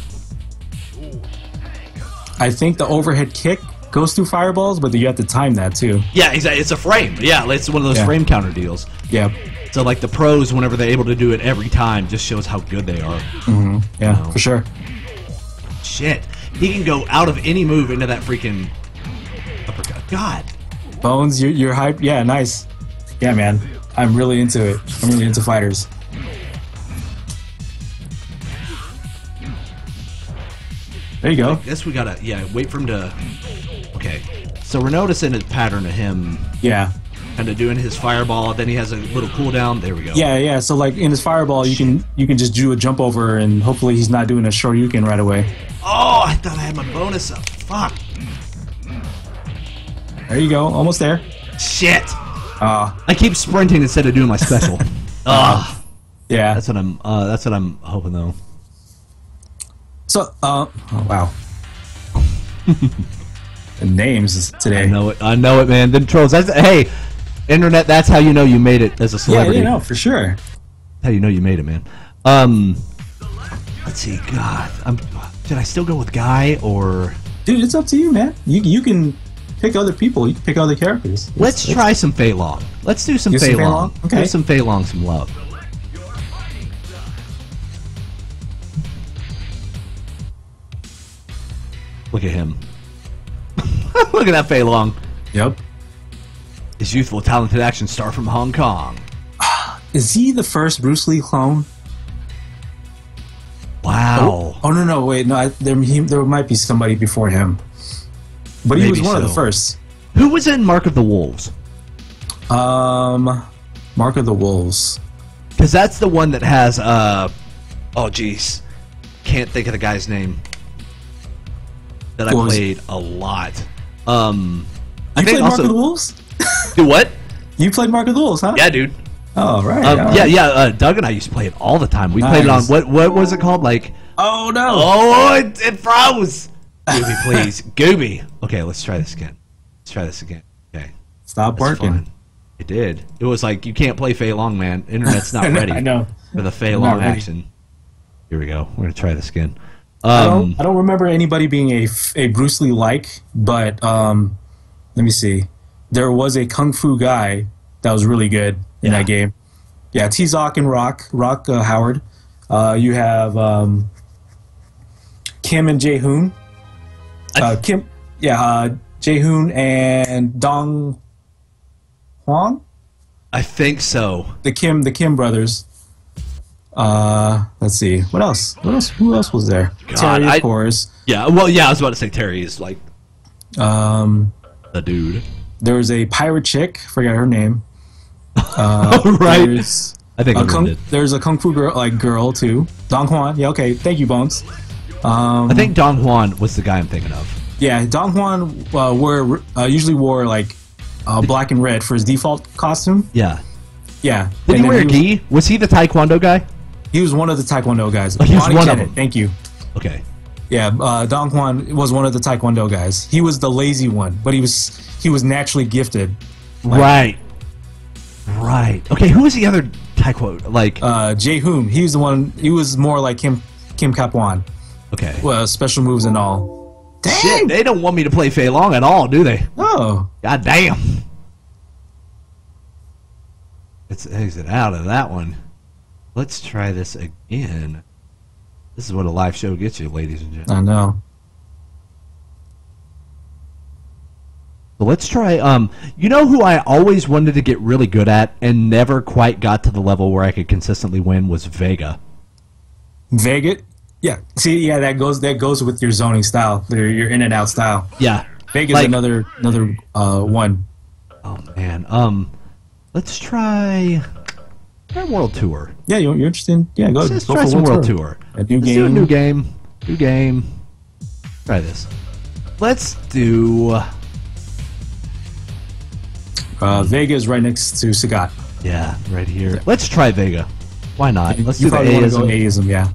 [SPEAKER 2] I think the overhead kick goes through fireballs, but you have to time that too.
[SPEAKER 1] Yeah, exactly. It's a frame. Yeah, it's one of those frame counter deals.
[SPEAKER 2] Yeah.
[SPEAKER 1] So the pros, whenever they're able to do it every time, just shows how good they are.
[SPEAKER 2] Mm-hmm. Yeah, for sure.
[SPEAKER 1] Shit. He can go out of any move into that freaking uppercut. God.
[SPEAKER 2] Bones, you're hyped. Yeah, nice. Yeah, man. I'm really into it. I'm really into fighters. There you go.
[SPEAKER 1] I guess we gotta, wait for him to... Okay. So we're noticing a pattern of him...
[SPEAKER 2] Yeah.
[SPEAKER 1] Kind of doing his fireball, then he has a little cooldown. There we go.
[SPEAKER 2] Yeah. So in his fireball, you can just do a jump over, and hopefully he's not doing a Shoryuken right away.
[SPEAKER 1] Oh, I thought I had my bonus up. Fuck.
[SPEAKER 2] There you go. Almost there.
[SPEAKER 1] Shit. I keep sprinting instead of doing my special.
[SPEAKER 2] Yeah.
[SPEAKER 1] That's what I'm hoping though.
[SPEAKER 2] So, oh wow. names today.
[SPEAKER 1] I know it, man. Them trolls. Hey, internet. That's how you know you made it as a celebrity.
[SPEAKER 2] Yeah, for sure.
[SPEAKER 1] That's how you know you made it, man. Let's see. God, did I still go with Guy or?
[SPEAKER 2] Dude, it's up to you, man. You can pick other people. You can pick other characters.
[SPEAKER 1] Let's try some Fei Long. Let's do some Fei Long.
[SPEAKER 2] Okay.
[SPEAKER 1] Give some Fei Long some love. Look at him. Look at that Fei Long.
[SPEAKER 2] Yep.
[SPEAKER 1] His youthful, talented action star from Hong Kong.
[SPEAKER 2] Is he the first Bruce Lee clone?
[SPEAKER 1] Wow.
[SPEAKER 2] Oh no, wait, no. There might be somebody before him, but he was one of the first.
[SPEAKER 1] Who was in Mark of the Wolves?
[SPEAKER 2] Mark of the Wolves.
[SPEAKER 1] Because that's the one that has oh geez, can't think of the guy's name. That I played a lot.
[SPEAKER 2] You played Mark of the Wolves?
[SPEAKER 1] Do what?
[SPEAKER 2] You played Mark of the Wolves, huh?
[SPEAKER 1] Yeah, dude.
[SPEAKER 2] Oh, right.
[SPEAKER 1] Yeah. Doug and I used to play it all the time. We played it on what was it called? Like.
[SPEAKER 2] Oh no!
[SPEAKER 1] Oh, it froze. Gooby, please, Gooby. Okay, let's try this again. Okay.
[SPEAKER 2] Stop working.
[SPEAKER 1] It did. It was like you can't play Fei Long, man. Internet's not ready.
[SPEAKER 2] I know.
[SPEAKER 1] For the Fei Long action. Here we go. We're gonna try this again.
[SPEAKER 2] I don't remember anybody being a Bruce Lee like, but let me see. There was a kung fu guy that was really good in that game. Yeah, T-Zoc and Rock Howard. You have Kim and Jae-hoon. Jae-hoon and Dong Hwang.
[SPEAKER 1] I think so.
[SPEAKER 2] The Kim brothers. Let's see. What else? Who else was there?
[SPEAKER 1] God,
[SPEAKER 2] Terry, of course.
[SPEAKER 1] Yeah. Well, yeah. I was about to say Terry is like the dude.
[SPEAKER 2] There was a pirate chick. Forgot her name.
[SPEAKER 1] Right. I think
[SPEAKER 2] there's a kung fu girl too. Dong Hwan. Yeah. Okay. Thank you, Bones.
[SPEAKER 1] I think Dong Hwan was the guy I'm thinking of.
[SPEAKER 2] Yeah, Dong Hwan usually wore like black and red for his default costume.
[SPEAKER 1] Yeah.
[SPEAKER 2] Yeah.
[SPEAKER 1] Did he wear a gi? Was he the Taekwondo guy?
[SPEAKER 2] He was one of the Taekwondo guys.
[SPEAKER 1] He was one of them.
[SPEAKER 2] Thank you.
[SPEAKER 1] Okay.
[SPEAKER 2] Yeah, Dong Hwan was one of the Taekwondo guys. He was the lazy one, but he was naturally gifted.
[SPEAKER 1] Right. Okay, who was the other Taekwondo? Like
[SPEAKER 2] Jae-hoon. He was the one. He was more like Kim Kap-wan.
[SPEAKER 1] Okay.
[SPEAKER 2] Well, special moves and all. Dang!
[SPEAKER 1] Shit, they don't want me to play Fei Long at all, do they?
[SPEAKER 2] Oh.
[SPEAKER 1] God damn. Let's exit out of that one. Let's try this again. This is what a live show gets you, ladies and gentlemen.
[SPEAKER 2] I know.
[SPEAKER 1] So let's try, you know who I always wanted to get really good at and never quite got to the level where I could consistently win was Vega.
[SPEAKER 2] Vega? Yeah. See, yeah, that goes with your zoning style, your in and out style.
[SPEAKER 1] Yeah.
[SPEAKER 2] Vega's like, another one.
[SPEAKER 1] Oh man. Let's try World Tour.
[SPEAKER 2] Yeah, you're interested? Yeah, go.
[SPEAKER 1] Let's try some World Tour.
[SPEAKER 2] Let's do
[SPEAKER 1] a new game. Try this. Let's do.
[SPEAKER 2] Vega is right next to Sagat.
[SPEAKER 1] Yeah, right here. Yeah. Let's try Vega. Why not? Let's
[SPEAKER 2] do
[SPEAKER 1] the
[SPEAKER 2] Aism. Yeah.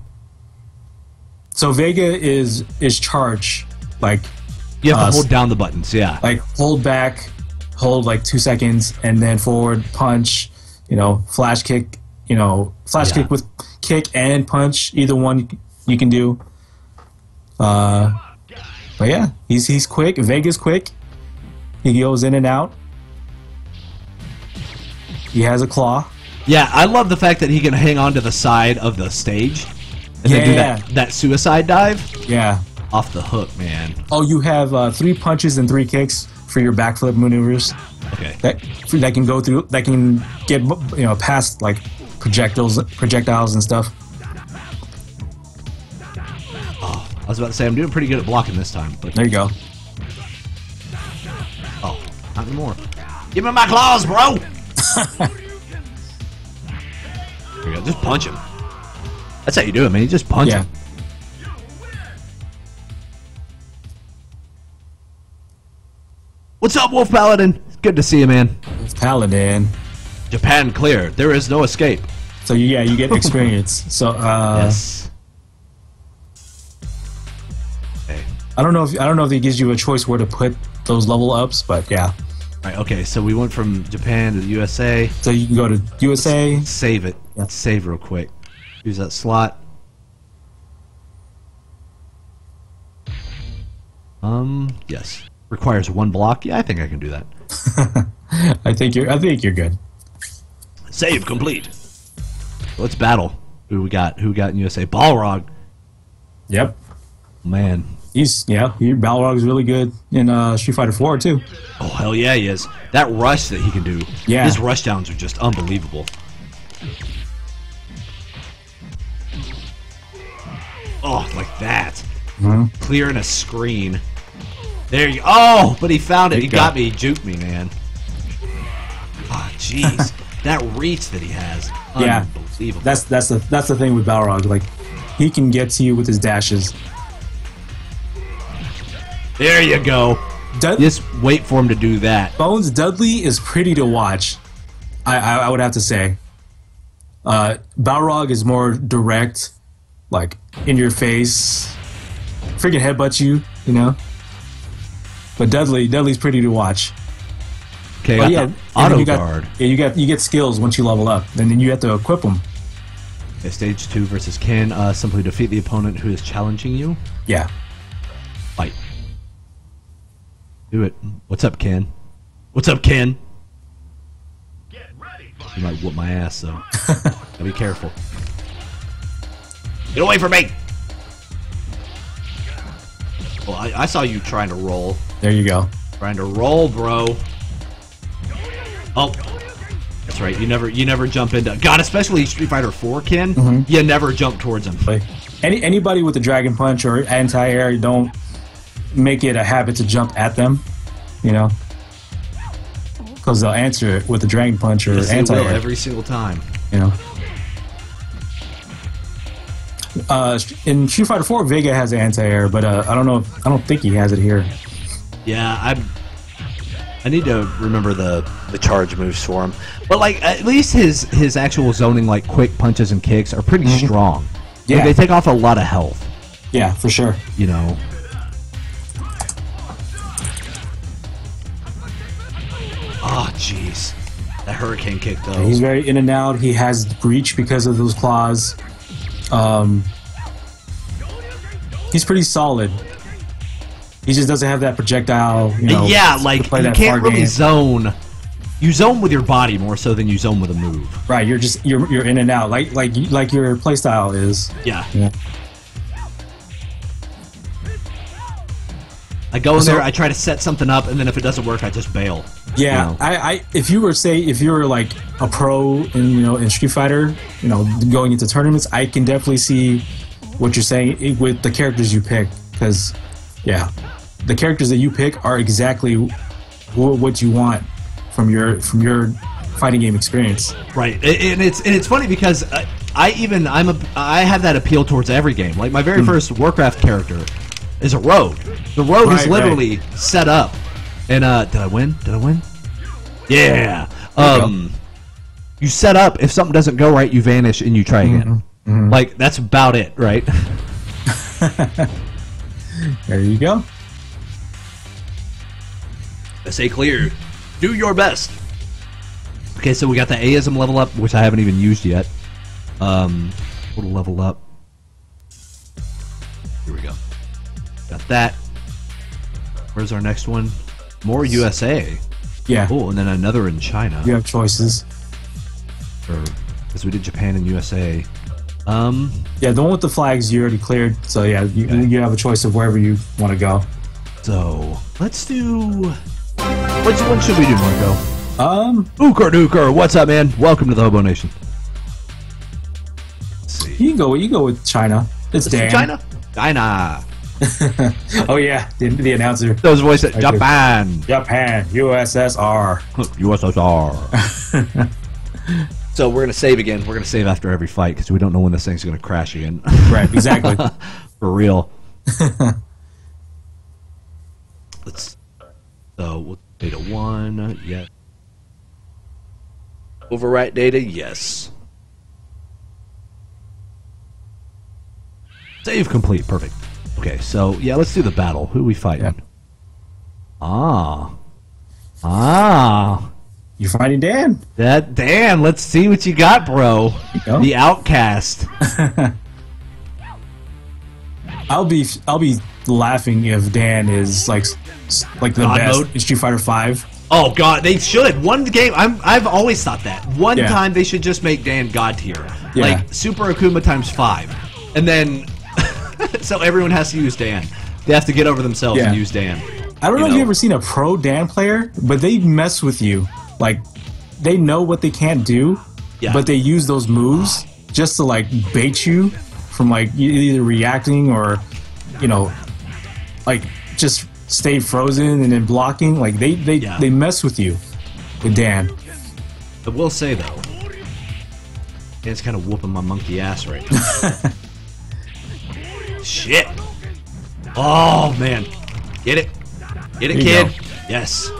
[SPEAKER 2] So Vega is charge, like
[SPEAKER 1] you have to hold down the buttons. Yeah.
[SPEAKER 2] Like hold back, hold like 2 seconds, and then forward punch. Flash kick. Kick with kick and punch. Either one you can do. But yeah, he's quick. Vega's quick. He goes in and out. He has a claw.
[SPEAKER 1] Yeah, I love the fact that he can hang on to the side of the stage and then do that suicide dive.
[SPEAKER 2] Yeah.
[SPEAKER 1] Off the hook, man.
[SPEAKER 2] Oh, you have 3 punches and 3 kicks for your backflip maneuvers.
[SPEAKER 1] Okay.
[SPEAKER 2] That can go through. That can get past like projectiles and stuff.
[SPEAKER 1] Oh, I was about to say I'm doing pretty good at blocking this time. But
[SPEAKER 2] there you go.
[SPEAKER 1] Oh, not anymore. Give me my claws, bro. There you go. Just punch him. That's how you do it, man. You just punch him. What's up, Wolf Paladin? It's good to see you, man.
[SPEAKER 2] Wolf Paladin.
[SPEAKER 1] Japan clear. There is no escape.
[SPEAKER 2] So yeah, you get experience. So
[SPEAKER 1] yes.
[SPEAKER 2] Okay. I don't know if it gives you a choice where to put those level ups, but yeah.
[SPEAKER 1] Right. Okay. So we went from Japan to the USA.
[SPEAKER 2] So you can go to USA.
[SPEAKER 1] Let's save it.
[SPEAKER 2] Yeah.
[SPEAKER 1] Let's save real quick. Use that slot. Yes. Requires 1 block. Yeah, I think I can do that.
[SPEAKER 2] I think you're good.
[SPEAKER 1] Save complete. Let's battle. Who we got? Who got in USA? Balrog.
[SPEAKER 2] Yep.
[SPEAKER 1] Man.
[SPEAKER 2] Balrog is really good in Street Fighter 4 too.
[SPEAKER 1] Oh hell yeah, he is. That rush that he can do.
[SPEAKER 2] Yeah.
[SPEAKER 1] His rush downs are just unbelievable. Oh, like that.
[SPEAKER 2] Mm-hmm.
[SPEAKER 1] Clearing a screen. There you go. Oh, but he found it. He got me. He juked me, man. Oh, jeez. That reach that he has.
[SPEAKER 2] Yeah.
[SPEAKER 1] Unbelievable.
[SPEAKER 2] That's the thing with Balrog. Like, he can get to you with his dashes.
[SPEAKER 1] There you go. Just wait for him to do that.
[SPEAKER 2] Bones Dudley is pretty to watch. I would have to say. Balrog is more direct, like in your face, freaking headbutt you, you know. But Dudley's pretty to watch.
[SPEAKER 1] Okay,
[SPEAKER 2] but yeah,
[SPEAKER 1] auto guard.
[SPEAKER 2] You get skills once you level up, and then you have to equip them.
[SPEAKER 1] Okay, stage 2 versus Ken. Simply defeat the opponent who is challenging you.
[SPEAKER 2] Yeah.
[SPEAKER 1] Fight. Do it. What's up, Ken? What's up, Ken? You might whoop my ass, so gotta be careful. Get away from me! Well, I saw you trying to roll.
[SPEAKER 2] There you go.
[SPEAKER 1] Trying to roll, bro. Oh, that's right. You never jump into God, especially Street Fighter 4, Ken.
[SPEAKER 2] Mm-hmm.
[SPEAKER 1] You never jump towards him.
[SPEAKER 2] Anybody with a dragon punch or anti-air, don't make it a habit to jump at them, you know, because they'll answer it with a dragon punch or anti-air
[SPEAKER 1] every single time.
[SPEAKER 2] You know. In Street Fighter 4, Vega has anti-air, but I don't know. I don't think he has it here.
[SPEAKER 1] Yeah, I need to remember the charge moves for him. But like, at least his actual zoning, like quick punches and kicks, are pretty strong.
[SPEAKER 2] Yeah,
[SPEAKER 1] like, they take off a lot of health.
[SPEAKER 2] Yeah, for sure.
[SPEAKER 1] You know. Oh, jeez. That hurricane kick, though.
[SPEAKER 2] Yeah, he's very in and out. He has breach because of those claws. He's pretty solid. He just doesn't have that projectile, you know.
[SPEAKER 1] Yeah, like, you can't really zone. You zone with your body more so than you zone with a move.
[SPEAKER 2] Right, you're in and out, like your playstyle is.
[SPEAKER 1] Yeah. I go in there, I try to set something up, and then if it doesn't work, I just bail.
[SPEAKER 2] Yeah, you know? If you were like a pro in Street Fighter, going into tournaments, I can definitely see what you're saying with the characters you pick, because the characters that you pick are exactly what you want from your fighting game experience.
[SPEAKER 1] Right, and it's funny because I have that appeal towards every game. Like my very first Warcraft character is a rogue. The rogue is literally set up. And did I win? Yeah. You set up. If something doesn't go right, you vanish and you try again. Like that's about it, right?
[SPEAKER 2] There you go.
[SPEAKER 1] Say clear. Do your best. Okay, so we got the Aism level up, which I haven't even used yet. Total level up. Here we go. Got that. Where's our next one? More USA.
[SPEAKER 2] Yeah.
[SPEAKER 1] Cool, and then another in China.
[SPEAKER 2] You have choices.
[SPEAKER 1] Because we did Japan and USA.
[SPEAKER 2] Yeah, the one with the flags you already cleared. So yeah, you have a choice of wherever you want to go.
[SPEAKER 1] So let's do. Which one should we do, Marco? Ooker, what's up, man? Welcome to the Hobo Nation. Let's see.
[SPEAKER 2] You can go with China. It's Dan.
[SPEAKER 1] China.
[SPEAKER 2] Oh yeah, the announcer.
[SPEAKER 1] Those voices. Japan,
[SPEAKER 2] USSR.
[SPEAKER 1] USSR. So we're gonna save again. We're gonna save after every fight because we don't know when this thing's gonna crash again.
[SPEAKER 2] Right, exactly.
[SPEAKER 1] For real. So data 1, yes. Overwrite data, yes. Save complete, perfect. Okay, so yeah, let's do the battle. Who are we fighting? Ah. Ah.
[SPEAKER 2] You're fighting Dan.
[SPEAKER 1] That Dan, let's see what you got, bro. The outcast.
[SPEAKER 2] I'll be laughing if Dan is like the
[SPEAKER 1] God
[SPEAKER 2] best
[SPEAKER 1] mode?
[SPEAKER 2] in Street Fighter 5.
[SPEAKER 1] Oh god, they should. One game I've always thought that. One
[SPEAKER 2] Yeah.
[SPEAKER 1] time they should just make Dan God tier.
[SPEAKER 2] Yeah.
[SPEAKER 1] Like Super Akuma times 5. And then so everyone has to use Dan. They have to get over themselves
[SPEAKER 2] Yeah.
[SPEAKER 1] and use Dan.
[SPEAKER 2] I don't know if you've ever seen a pro Dan player, but they mess with you. Like, they know what they can't do,
[SPEAKER 1] Yeah.
[SPEAKER 2] but they use those moves just to like bait you from like either reacting or, you know, like just stay frozen and then blocking. Like they mess with you with Dan.
[SPEAKER 1] I will say though, Dan's kind of whooping my monkey ass right now. Shit. Oh man. Get it. Get it,
[SPEAKER 2] There you
[SPEAKER 1] kid. Yes.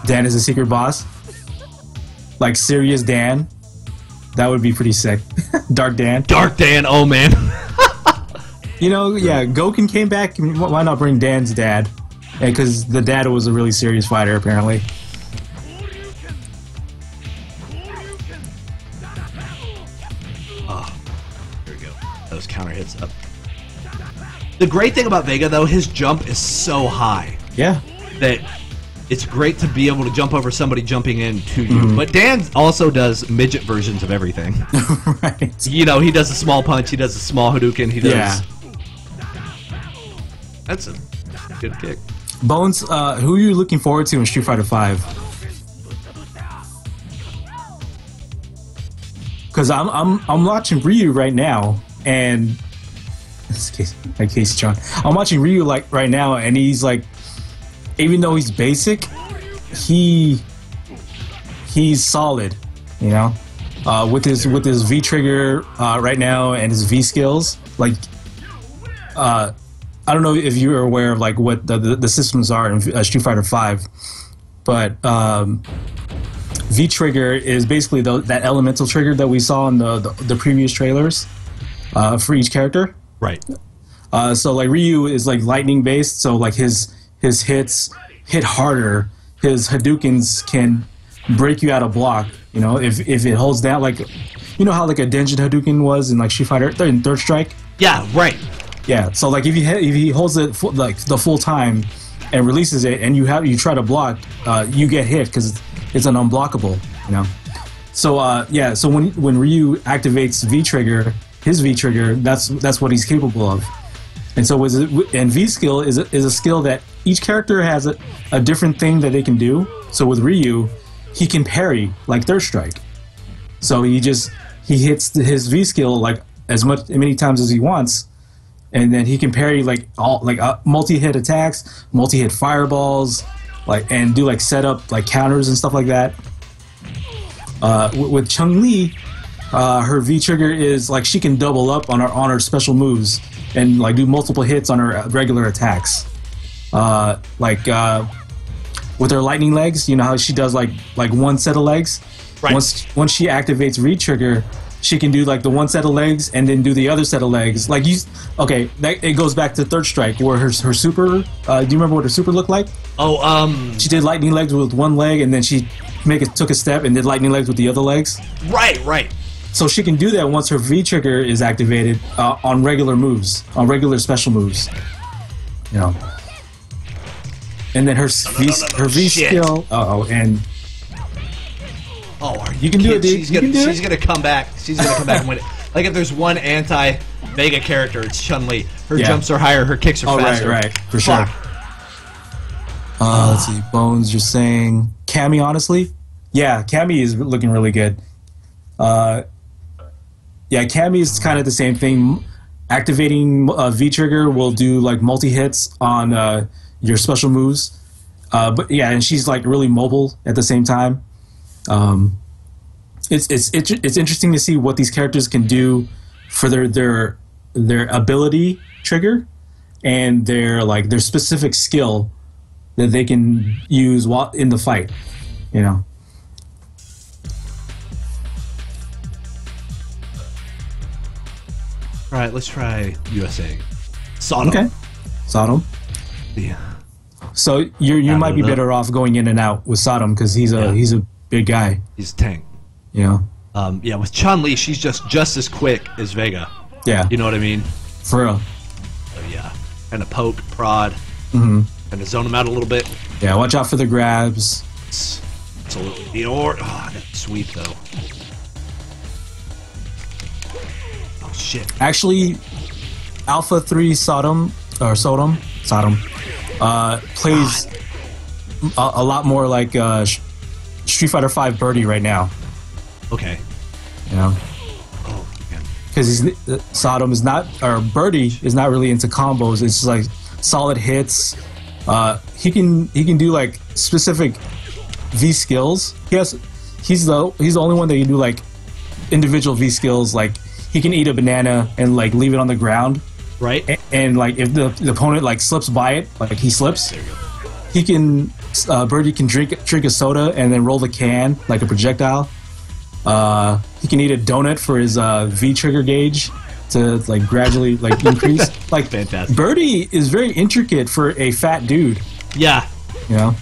[SPEAKER 2] Dan is a secret boss. Like serious Dan. That would be pretty sick. Dark Dan.
[SPEAKER 1] Dark Dan, oh man.
[SPEAKER 2] You know, yeah, Goken came back. Why not bring Dan's dad? Because the dad was a really serious fighter, apparently.
[SPEAKER 1] Oh, here we go. Those counter hits up. The great thing about Vega, though, his jump is so high
[SPEAKER 2] Yeah.
[SPEAKER 1] that it's great to be able to jump over somebody jumping in to you. But Dan also does midget versions of everything.
[SPEAKER 2] Right.
[SPEAKER 1] You know, he does a small punch, he does a small Hadouken, he does...
[SPEAKER 2] Yeah.
[SPEAKER 1] That's a good kick.
[SPEAKER 2] Bones, who are you looking forward to in Street Fighter 5? Because I'm watching Ryu right now, and Casey John. I'm watching Ryu like right now, and he's like, even though he's basic, he's solid, you know, with his V trigger right now and his V skills. Like, I don't know if you're aware of like what the systems are in Street Fighter 5, but V trigger is basically that elemental trigger that we saw in the previous trailers for each character.
[SPEAKER 1] Right.
[SPEAKER 2] So like Ryu is like lightning based, so like his hits hit harder. His Hadoukens can break you out of block. You know, if it holds down, like, you know how like a Denjin Hadouken was in like Street Fighter in Third Strike.
[SPEAKER 1] Yeah, right.
[SPEAKER 2] Yeah. So like if he holds it like the full time and releases it, and you try to block, you get hit because it's an unblockable. You know. So yeah. So when Ryu activates V trigger, his V trigger, that's what he's capable of. And so and V skill is a skill that each character has a different thing that they can do. So with Ryu, he can parry like Third Strike. So he hits his V skill like many times as he wants, and then he can parry like multi-hit attacks, multi-hit fireballs, like, and do like setup like counters and stuff like that. With Chun-Li, her V trigger is like she can double up on her special moves and like do multiple hits on her regular attacks. With her lightning legs, you know how she does like one set of legs.
[SPEAKER 1] Right.
[SPEAKER 2] Once she activates V trigger, she can do like the one set of legs and then do the other set of legs. Like it goes back to Third Strike where her super. Do you remember what her super looked like?
[SPEAKER 1] Oh,
[SPEAKER 2] She did lightning legs with one leg, and then she took a step and did lightning legs with the other legs.
[SPEAKER 1] right.
[SPEAKER 2] So she can do that once her V trigger is activated on regular moves, on regular special moves. You know. And then her V
[SPEAKER 1] shit.
[SPEAKER 2] skill. And
[SPEAKER 1] Oh,
[SPEAKER 2] you can do it, dude.
[SPEAKER 1] She's gonna come back. She's gonna come back and win it. Like if there's one anti-Vega character, it's Chun-Li. Her jumps are higher, her kicks are faster.
[SPEAKER 2] Right, for sure. Let's see, Bones, you're saying Cammy, honestly? Yeah, Cammy is looking really good. Yeah, Cammy is kind of the same thing. Activating V trigger will do like multi-hits on your special moves. But yeah, and she's like really mobile at the same time. It's interesting to see what these characters can do for their ability trigger and their specific skill that they can use while in the fight, you know.
[SPEAKER 1] All right, let's try USA. Sodom.
[SPEAKER 2] Okay. Sodom.
[SPEAKER 1] Yeah.
[SPEAKER 2] So you might be better off going in and out with Sodom because he's a big guy.
[SPEAKER 1] He's a tank.
[SPEAKER 2] You know.
[SPEAKER 1] Yeah, with Chun-Li, she's just as quick as Vega.
[SPEAKER 2] Yeah.
[SPEAKER 1] You know what I mean?
[SPEAKER 2] For real.
[SPEAKER 1] So yeah, kind of poke, prod,
[SPEAKER 2] Mm-hmm.
[SPEAKER 1] kind of zone him out a little bit.
[SPEAKER 2] Yeah, watch out for the grabs.
[SPEAKER 1] Absolutely. The or that sweep though. Oh shit.
[SPEAKER 2] Actually, Alpha 3 Sodom plays a lot more like Street Fighter 5 Birdie right now.
[SPEAKER 1] Okay.
[SPEAKER 2] You know,
[SPEAKER 1] Oh man.
[SPEAKER 2] because Sodom is not, or Birdie is not really into combos. It's just like solid hits. He can do like specific V skills. He's the only one that can do like individual V skills. Like he can eat a banana and like leave it on the ground.
[SPEAKER 1] Right.
[SPEAKER 2] And like if the opponent like slips by it, like he slips,
[SPEAKER 1] There you go.
[SPEAKER 2] he can Birdie can drink a soda and then roll the can like a projectile. He can eat a donut for his V trigger gauge to like gradually like increase. Like
[SPEAKER 1] Fantastic.
[SPEAKER 2] Birdie is very intricate for a fat dude.
[SPEAKER 1] Yeah.
[SPEAKER 2] You know.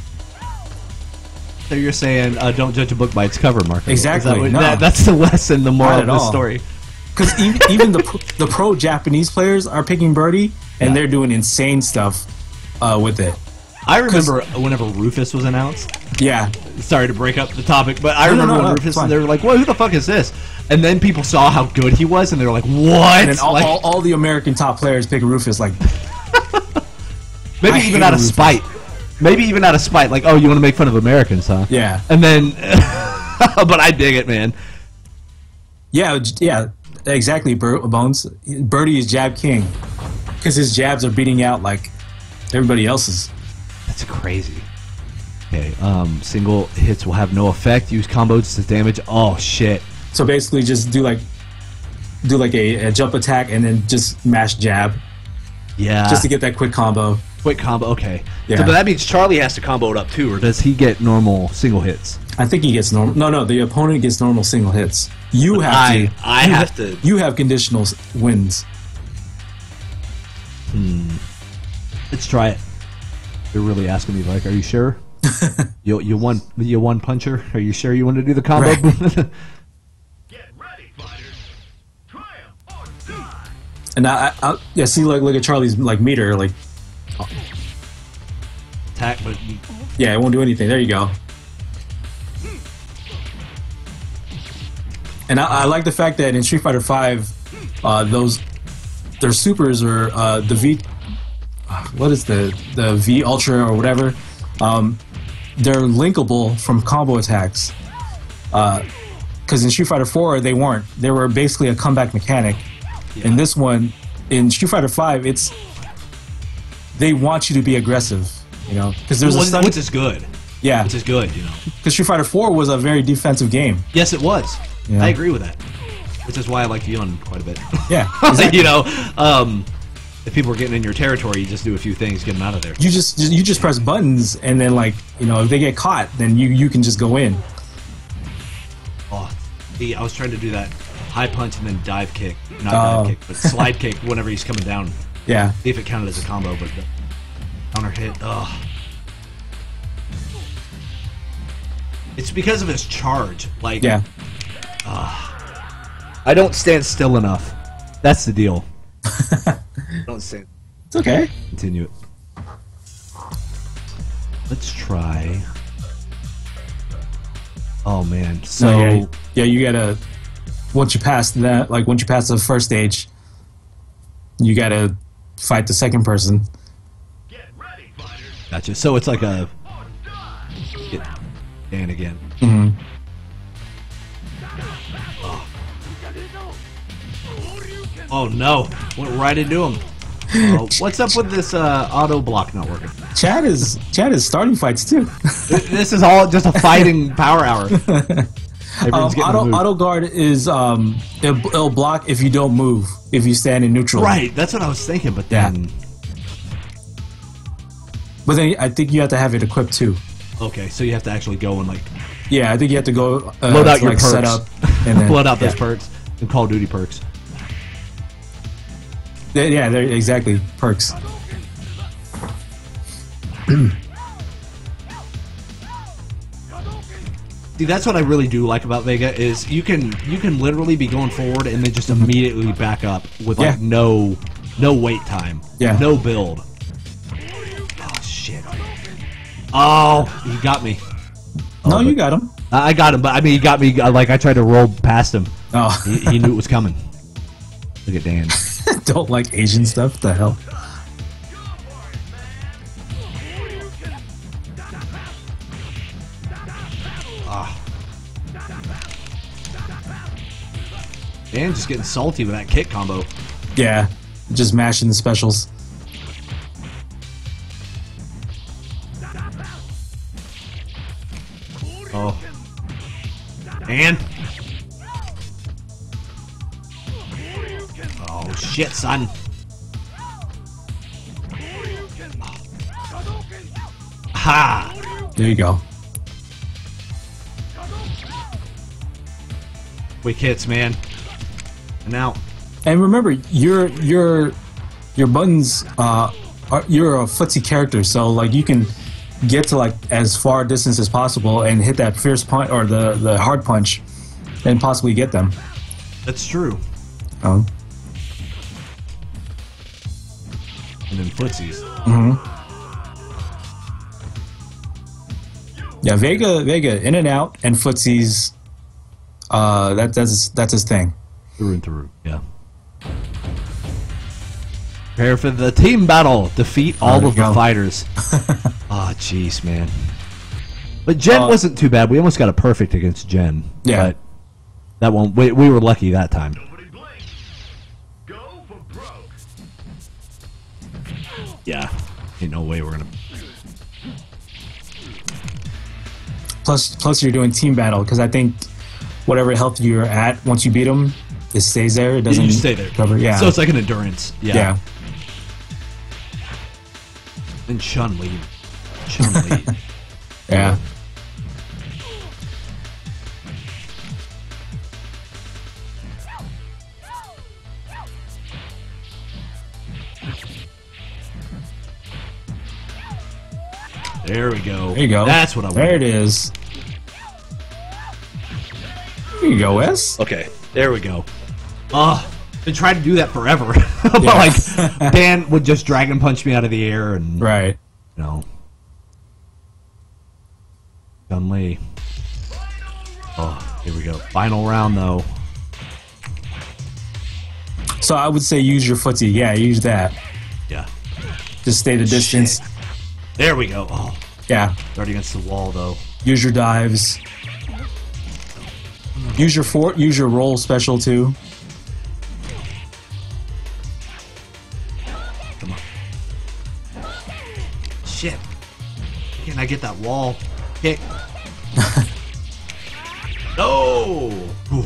[SPEAKER 1] So you're saying don't judge a book by its cover, Marco.
[SPEAKER 2] Exactly.
[SPEAKER 1] Is that
[SPEAKER 2] No.
[SPEAKER 1] that's the lesson, the moral
[SPEAKER 2] Not
[SPEAKER 1] of
[SPEAKER 2] at
[SPEAKER 1] the
[SPEAKER 2] all.
[SPEAKER 1] story.
[SPEAKER 2] Because even the pro Japanese players are picking Birdie, and they're doing insane stuff with it.
[SPEAKER 1] I remember whenever Rufus was announced.
[SPEAKER 2] Yeah.
[SPEAKER 1] Sorry to break up the topic, but I
[SPEAKER 2] No,
[SPEAKER 1] remember
[SPEAKER 2] no,
[SPEAKER 1] when
[SPEAKER 2] no,
[SPEAKER 1] Rufus,
[SPEAKER 2] it's fine.
[SPEAKER 1] and they were like, "Well, who the fuck is this?" And then people saw how good he was, and they were like, "What?"
[SPEAKER 2] And then
[SPEAKER 1] Like,
[SPEAKER 2] all the American top players pick Rufus. Like
[SPEAKER 1] maybe
[SPEAKER 2] I
[SPEAKER 1] even
[SPEAKER 2] hate
[SPEAKER 1] out of
[SPEAKER 2] Rufus.
[SPEAKER 1] spite. Maybe even out of spite, like, "Oh, you want to make fun of Americans, huh?"
[SPEAKER 2] yeah,
[SPEAKER 1] And then, but I dig it, man.
[SPEAKER 2] yeah, exactly. Bones. Birdie is jab king because his jabs are beating out like everybody else's.
[SPEAKER 1] That's crazy. Okay, single hits will have no effect. Use combos to damage. Oh shit.
[SPEAKER 2] So basically, just do like a jump attack and then just mash jab
[SPEAKER 1] Yeah.
[SPEAKER 2] just to get that quick combo.
[SPEAKER 1] quick combo. Okay.
[SPEAKER 2] Yeah.
[SPEAKER 1] So, but that means Charlie has to combo it up too, or does he get normal single hits?
[SPEAKER 2] I think he gets normal. No, the opponent gets normal single hits. You have to.
[SPEAKER 1] I have to.
[SPEAKER 2] You have conditional wins.
[SPEAKER 1] Let's try it. You're really asking me, like, are you sure? you one puncher? Are you sure you want to do the combo?
[SPEAKER 2] Right.
[SPEAKER 3] Get ready, fighters. Triumph or die.
[SPEAKER 2] And I see, like, look at Charlie's like meter, like,
[SPEAKER 1] Attack, but
[SPEAKER 2] yeah, it won't do anything. There you go. And I like the fact that in Street Fighter V, their supers are the V. What is the V Ultra or whatever? They're linkable from combo attacks. Because in Street Fighter 4 they weren't. They were basically a comeback mechanic. In this one, in Street Fighter 5, they want you to be aggressive. You know, because there's a stun.
[SPEAKER 1] which is good.
[SPEAKER 2] Yeah,
[SPEAKER 1] Which is good, you know.
[SPEAKER 2] because Street Fighter 4 was a very defensive game.
[SPEAKER 1] Yes, it was.
[SPEAKER 2] Yeah.
[SPEAKER 1] I agree with that. Which is why I like Yun quite a bit.
[SPEAKER 2] Yeah,
[SPEAKER 1] You know, if people are getting in your territory, you just do a few things, get them out of there.
[SPEAKER 2] you just press buttons, and then, like, you know, if they get caught, then you can just go in.
[SPEAKER 1] Oh, see, I was trying to do that high punch and then dive kick. Not
[SPEAKER 2] Oh.
[SPEAKER 1] dive kick, but slide kick whenever he's coming down.
[SPEAKER 2] Yeah,
[SPEAKER 1] See if it counted as a combo, but the counter hit, ugh. It's because of his charge. Like,
[SPEAKER 2] yeah.
[SPEAKER 1] I don't stand still enough. That's the deal. Don't stand.
[SPEAKER 2] It's okay.
[SPEAKER 1] Continue it. Let's try. Oh man. So
[SPEAKER 2] No, yeah, you gotta once you pass the first stage, you gotta fight the second person.
[SPEAKER 3] Get ready, fighters.
[SPEAKER 1] gotcha. So it's like a
[SPEAKER 3] Or die.
[SPEAKER 1] get Dan again.
[SPEAKER 2] Mm-hmm.
[SPEAKER 1] Oh no! Went right into him. What's up with this auto block not working?
[SPEAKER 2] Chad is starting fights too.
[SPEAKER 1] This is all just a fighting power hour. Everyone's getting removed.
[SPEAKER 2] Auto guard is it'll block if you don't move, if you stand in neutral.
[SPEAKER 1] Right, that's what I was thinking, but then
[SPEAKER 2] But then I think you have to have it equipped too.
[SPEAKER 1] okay, so you have to actually go and like
[SPEAKER 2] Yeah, I think you have to go
[SPEAKER 1] load out
[SPEAKER 2] to,
[SPEAKER 1] your
[SPEAKER 2] like,
[SPEAKER 1] perks,
[SPEAKER 2] set up and then
[SPEAKER 1] load out those
[SPEAKER 2] yeah.
[SPEAKER 1] perks, and Call of Duty perks.
[SPEAKER 2] Yeah, they're exactly perks.
[SPEAKER 1] See, that's what I really do like about Vega is you can literally be going forward and then just immediately back up with like no wait time.
[SPEAKER 2] Yeah.
[SPEAKER 1] No build. Oh shit. Oh, he got me.
[SPEAKER 2] No, you got him.
[SPEAKER 1] I got him, but I mean he got me like I tried to roll past him.
[SPEAKER 2] Oh.
[SPEAKER 1] He knew it was coming. Look at Dan.
[SPEAKER 2] Don't like Asian stuff. What the hell?
[SPEAKER 1] Dan just getting salty with that kick combo.
[SPEAKER 2] Yeah, just mashing the specials.
[SPEAKER 1] Oh. Dan. Oh shit, son. Ha!
[SPEAKER 2] There you go.
[SPEAKER 1] Quick hits, man. And now.
[SPEAKER 2] And remember, your buttons you're a footsie character, so like you can get to like as far distance as possible and hit that fierce punch or the hard punch, and possibly get them.
[SPEAKER 1] That's true.
[SPEAKER 2] Oh.
[SPEAKER 1] And then footsies.
[SPEAKER 2] Yeah, Vega, in and out, and footsies. That's his thing.
[SPEAKER 1] Through and through, yeah. Prepare for the team battle. Defeat all of the fighters. Oh, jeez, man. But Jen wasn't too bad. We almost got a perfect against Jen.
[SPEAKER 2] Yeah.
[SPEAKER 1] But that one, we were lucky that time.
[SPEAKER 3] Nobody blink. Go for broke.
[SPEAKER 1] Yeah. Ain't no way we're gonna.
[SPEAKER 2] Plus, you're doing team battle because I think whatever health you're at once you beat him, it stays there. It doesn't
[SPEAKER 1] You stay there.
[SPEAKER 2] cover. Yeah.
[SPEAKER 1] So it's like an endurance. Yeah.
[SPEAKER 2] Yeah.
[SPEAKER 1] And Chun-Li. Chun-Li.
[SPEAKER 2] Yeah.
[SPEAKER 1] There we go.
[SPEAKER 2] There you go.
[SPEAKER 1] That's what I want.
[SPEAKER 2] There it is. There you go, Wes.
[SPEAKER 1] Okay, there we go. Been trying to do that forever. Like, Dan would just dragon punch me out of the air and,
[SPEAKER 2] Right.
[SPEAKER 1] you know. Chun-Li. Oh, here we go. Final round, though.
[SPEAKER 2] So I would say use your footsie. Yeah, use that.
[SPEAKER 1] Yeah.
[SPEAKER 2] Just stay the distance.
[SPEAKER 1] Shit. There we go. Oh,
[SPEAKER 2] Yeah.
[SPEAKER 1] already against the wall, though.
[SPEAKER 2] Use your dives. Use your roll special too.
[SPEAKER 1] Come on. Shit. Can I get that wall kick? No! Ooh.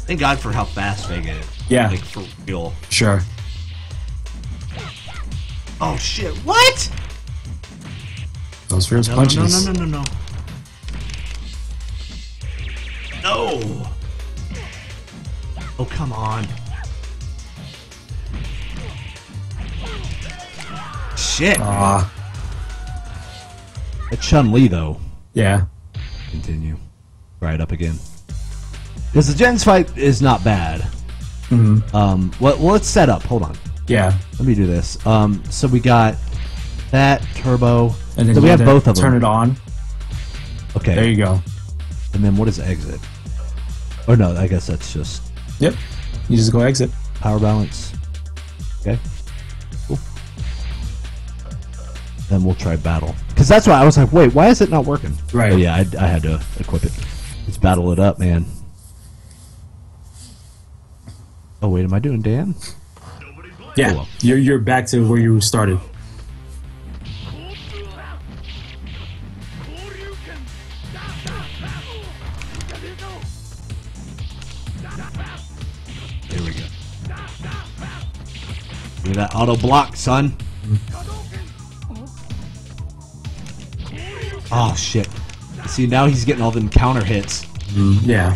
[SPEAKER 1] Thank God for how fast Vega is.
[SPEAKER 2] Yeah.
[SPEAKER 1] Like, for real.
[SPEAKER 2] Sure.
[SPEAKER 1] Oh, shit. What?
[SPEAKER 2] Those first
[SPEAKER 1] No,
[SPEAKER 2] punches.
[SPEAKER 1] no. No! Oh, come on. Shit.
[SPEAKER 2] Ah.
[SPEAKER 1] It's Chun-Li, though.
[SPEAKER 2] Yeah.
[SPEAKER 1] Continue. Try it up again. Because the Jen's fight is not bad. Well, let's set up. Hold on.
[SPEAKER 2] Yeah.
[SPEAKER 1] Let me do this. So we got that turbo.
[SPEAKER 2] And then
[SPEAKER 1] so we
[SPEAKER 2] you
[SPEAKER 1] have both of them.
[SPEAKER 2] turn it on.
[SPEAKER 1] Okay.
[SPEAKER 2] There you go.
[SPEAKER 1] And then what is exit? Or no, I guess that's just
[SPEAKER 2] Yep. You just go exit.
[SPEAKER 1] power balance. Okay. Cool. Then we'll try battle. Because that's why I was like, wait, why is it not working?
[SPEAKER 2] Right.
[SPEAKER 1] Oh, yeah, I had to equip it. Let's battle it up, man. Oh, wait, am I doing Dan?
[SPEAKER 2] Yeah.
[SPEAKER 1] Oh, well.
[SPEAKER 2] You're back to where you started.
[SPEAKER 1] Here we go. Look at that auto block, son. Oh, shit. See, now he's getting all them counter hits.
[SPEAKER 2] Yeah.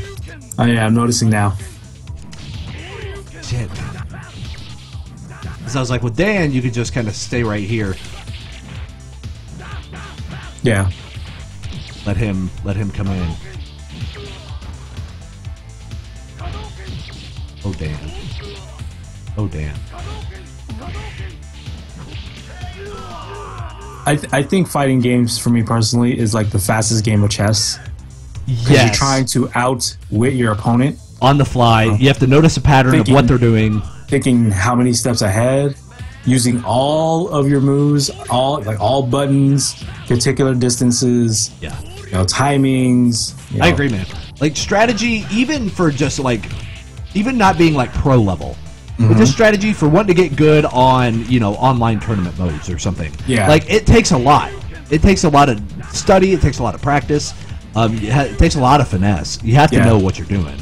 [SPEAKER 2] Oh yeah, I'm noticing now.
[SPEAKER 1] Shit. So I was like, with Dan, you could just kind of stay right here.
[SPEAKER 2] Yeah.
[SPEAKER 1] Let him come in. Oh damn. Oh damn.
[SPEAKER 2] I think fighting games for me personally is like the fastest game of chess. Because
[SPEAKER 1] Yes.
[SPEAKER 2] you're trying to outwit your opponent,
[SPEAKER 1] On the fly, you have to notice a pattern of what they're doing.
[SPEAKER 2] thinking how many steps ahead, using all of your moves, all buttons, particular distances,
[SPEAKER 1] Yeah.
[SPEAKER 2] timings.
[SPEAKER 1] I agree, man. Like strategy, even for just like, even not being like pro level, but just strategy for wanting to get good on, online tournament modes or something.
[SPEAKER 2] Yeah.
[SPEAKER 1] Like it takes a lot. It takes a lot of study. It takes a lot of practice. It takes a lot of finesse. You have to know what you're doing.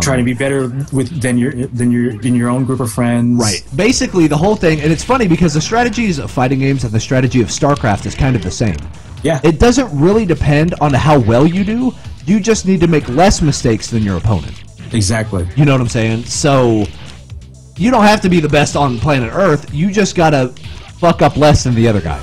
[SPEAKER 2] Trying to be better than your own group of friends.
[SPEAKER 1] Right. Basically, the whole thing, and it's funny because the strategies of fighting games and the strategy of StarCraft is kind of the same.
[SPEAKER 2] Yeah.
[SPEAKER 1] It doesn't really depend on how well you do. You just need to make less mistakes than your opponent.
[SPEAKER 2] Exactly.
[SPEAKER 1] You know what I'm saying? So you don't have to be the best on planet Earth. You just gotta fuck up less than the other guy.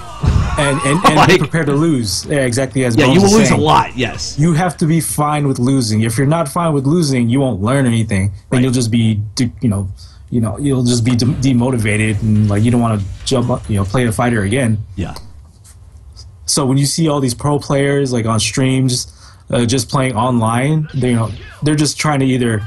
[SPEAKER 2] And
[SPEAKER 1] Like-
[SPEAKER 2] be prepared to lose. Yeah, exactly as
[SPEAKER 1] Yeah,
[SPEAKER 2] Bones
[SPEAKER 1] you will
[SPEAKER 2] was
[SPEAKER 1] lose a
[SPEAKER 2] saying.
[SPEAKER 1] lot. Yes.
[SPEAKER 2] You have to be fine with losing. If you're not fine with losing, you won't learn anything. Then you'll just be, you'll just be demotivated and like you don't want to jump up, play a fighter again.
[SPEAKER 1] Yeah.
[SPEAKER 2] So when you see all these pro players like on streams, just playing online, they're just trying to either,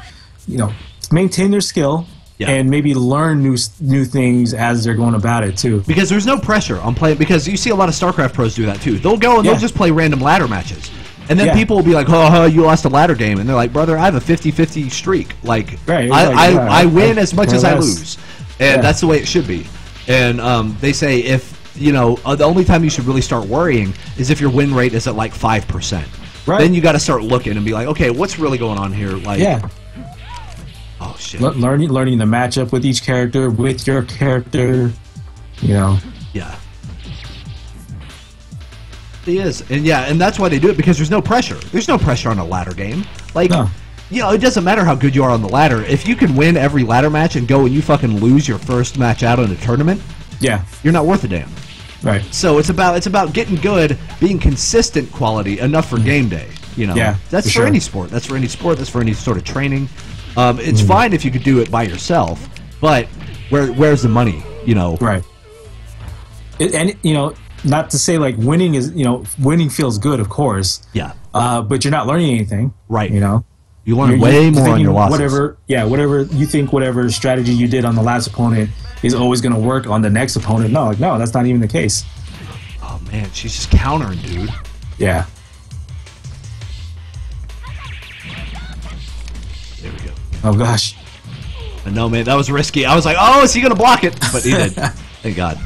[SPEAKER 2] maintain their skill
[SPEAKER 1] Yeah.
[SPEAKER 2] and maybe learn new things as they're going about it too.
[SPEAKER 1] Because there's no pressure on playing. Because you see a lot of StarCraft pros do that too. They'll go and they'll just play random ladder matches. And then
[SPEAKER 2] Yeah.
[SPEAKER 1] people will be like, oh, you lost a ladder game. And they're like, brother, I have a 50-50 streak. Like,
[SPEAKER 2] Right, it's
[SPEAKER 1] I win as much as I
[SPEAKER 2] less.
[SPEAKER 1] lose. And that's the way it should be. And they say if, the only time you should really start worrying is if your win rate is at like 5%.
[SPEAKER 2] Right.
[SPEAKER 1] Then you got to start looking and be like, okay, what's really going on here? Like, oh, shit.
[SPEAKER 2] Learning the matchup with each character, with your character,
[SPEAKER 1] Yeah. He is. And that's why they do it, because there's no pressure. There's no pressure on a ladder game. Like,
[SPEAKER 2] No.
[SPEAKER 1] it doesn't matter how good you are on the ladder. If you can win every ladder match and go and you fucking lose your first match out in a tournament,
[SPEAKER 2] Yeah,
[SPEAKER 1] you're not worth a damn.
[SPEAKER 2] right.
[SPEAKER 1] So it's about getting good, being consistent quality, enough for game day.
[SPEAKER 2] Yeah,
[SPEAKER 1] That's
[SPEAKER 2] for
[SPEAKER 1] for
[SPEAKER 2] sure.
[SPEAKER 1] any sport. That's for any sport. That's for any sort of training. It's fine if you could do it by yourself, but where's the money?
[SPEAKER 2] Right. Not to say like winning is, winning feels good, of course.
[SPEAKER 1] Yeah.
[SPEAKER 2] But you're not learning anything.
[SPEAKER 1] Right.
[SPEAKER 2] You learn
[SPEAKER 1] learn way more on your losses.
[SPEAKER 2] Whatever you think, whatever strategy you did on the last opponent is always going to work on the next opponent. No, that's not even the case.
[SPEAKER 1] Oh man, she's just countering, dude.
[SPEAKER 2] Yeah.
[SPEAKER 1] There we go.
[SPEAKER 2] Oh gosh.
[SPEAKER 1] No, man, that was risky. I was like, oh, is he going to block it? But he did. Thank God.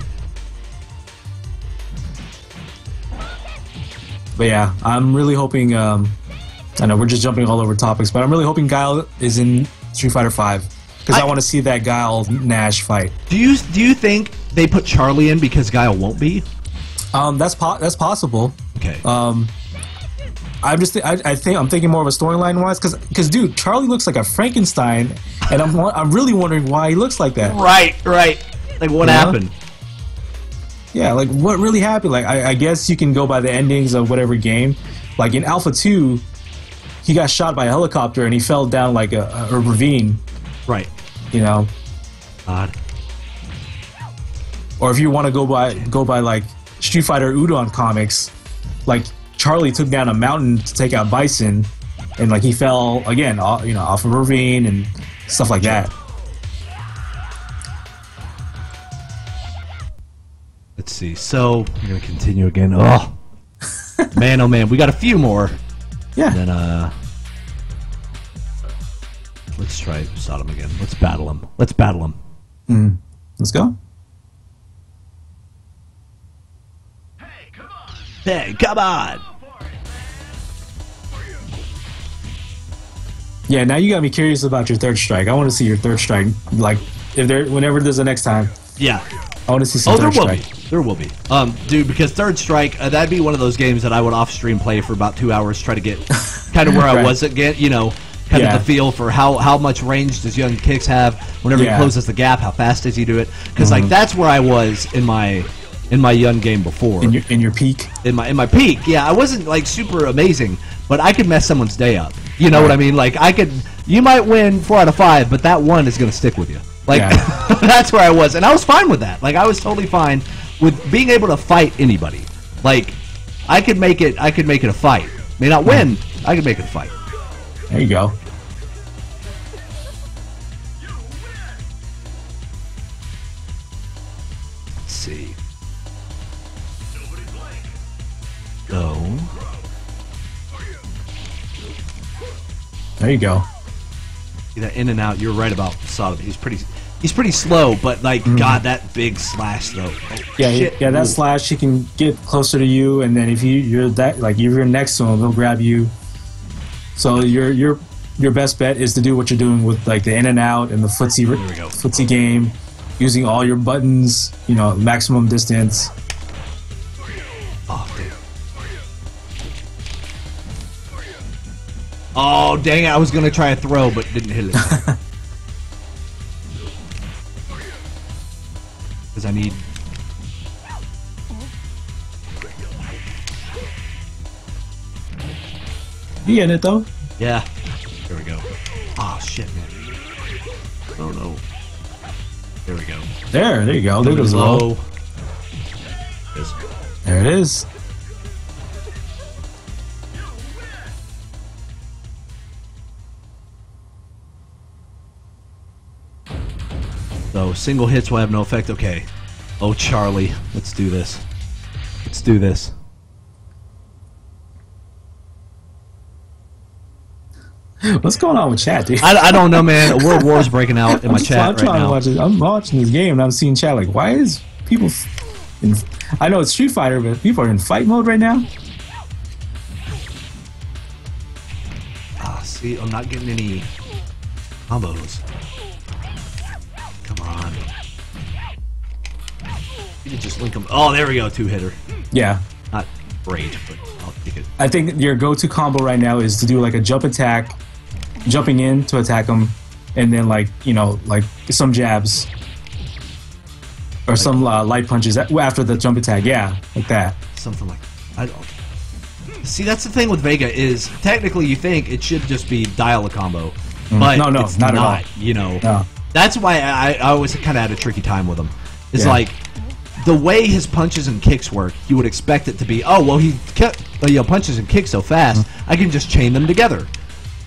[SPEAKER 2] But yeah, I'm really hoping. I know we're just jumping all over topics, but I'm really hoping Guile is in Street Fighter V because I want to see that Guile Nash fight.
[SPEAKER 1] Do you think they put Charlie in because Guile won't be?
[SPEAKER 2] That's possible.
[SPEAKER 1] Okay.
[SPEAKER 2] I'm thinking more of a storyline wise because dude, Charlie looks like a Frankenstein, and I'm really wondering why he looks like that.
[SPEAKER 1] Right. Like, what happened?
[SPEAKER 2] Yeah, like what really happened? Like I guess you can go by the endings of whatever game. Like in Alpha 2, he got shot by a helicopter and he fell down like a ravine.
[SPEAKER 1] Right. Odd.
[SPEAKER 2] Or if you want to go by like Street Fighter Udon comics, like Charlie took down a mountain to take out Bison, and like he fell again, off a ravine and stuff like that.
[SPEAKER 1] Let's see. So we're gonna continue again. Oh man, we got a few more.
[SPEAKER 2] Yeah.
[SPEAKER 1] And then let's try Sodom again. Let's battle him. Let's
[SPEAKER 2] Let's go.
[SPEAKER 1] Hey, come on.
[SPEAKER 2] Yeah. Now you got me curious about your third strike. I want to see your third strike. Like whenever there's the next time,
[SPEAKER 1] Yeah.
[SPEAKER 2] I want to see some
[SPEAKER 1] Oh, there
[SPEAKER 2] third
[SPEAKER 1] will
[SPEAKER 2] strike.
[SPEAKER 1] be. There will be. Dude, because Third Strike, that'd be one of those games that I would off stream play for about 2 hours, try to get kind of where I
[SPEAKER 2] Right.
[SPEAKER 1] was again, kind of the feel for how much range does young kicks have whenever he closes the gap, how fast does he do it? Because like that's where I was in my young game before.
[SPEAKER 2] In your peak.
[SPEAKER 1] In my peak, yeah, I wasn't like super amazing, but I could mess someone's day up. You know what I mean? Like you might win 4 out of 5, but that one is gonna stick with you. Like that's where I was, and I was fine with that. Like I was totally fine with being able to fight anybody. Like I could make it a fight. May not win, I could make it a fight.
[SPEAKER 2] There you go.
[SPEAKER 1] Let's see. Go.
[SPEAKER 2] There you go.
[SPEAKER 1] See that in and out. You're right about Sodom. He's pretty slow, but like God, that big slash though. Oh,
[SPEAKER 2] yeah, that slash, he can get closer to you, and then if you're next to him, he'll grab you. So your best bet is to do what you're doing with like the in and out and the footsie game, using all your buttons, you know, maximum distance.
[SPEAKER 1] Oh, damn. Oh, dang it. I was going to try a throw, but didn't hit it. Because I need...
[SPEAKER 2] You getting it, though?
[SPEAKER 1] Yeah. There we go. Oh, shit, man. Oh, no. There we go.
[SPEAKER 2] There you go. There goes low. There it is.
[SPEAKER 1] So single hits will have no effect. Okay. Oh, Charlie. Let's do this. Let's do this.
[SPEAKER 2] What's going on with chat, dude?
[SPEAKER 1] I don't know, man. A world war is breaking out in my chat right now.
[SPEAKER 2] I'm watching this game and I'm seeing chat like, why is people... I know it's Street Fighter, but people are in fight mode right now.
[SPEAKER 1] Ah, see, I'm not getting any combos. Come on. You can just link them. Oh, there we go, 2-hitter.
[SPEAKER 2] Yeah.
[SPEAKER 1] Not great, but I'll take it.
[SPEAKER 2] I think your go-to combo right now is to do like a jump attack, jumping in to attack them, and then like, you know, like some jabs. Or some light punches after the jump attack, yeah, like that.
[SPEAKER 1] Something like I don't. See, that's the thing with Vega is technically you think it should just be dial a combo, but
[SPEAKER 2] no,
[SPEAKER 1] it's
[SPEAKER 2] not at all.
[SPEAKER 1] You know,
[SPEAKER 2] no.
[SPEAKER 1] That's why I always kind of had a tricky time with him. It's like the way his punches and kicks work, you would expect it to be, oh well, he punches and kicks so fast, I can just chain them together,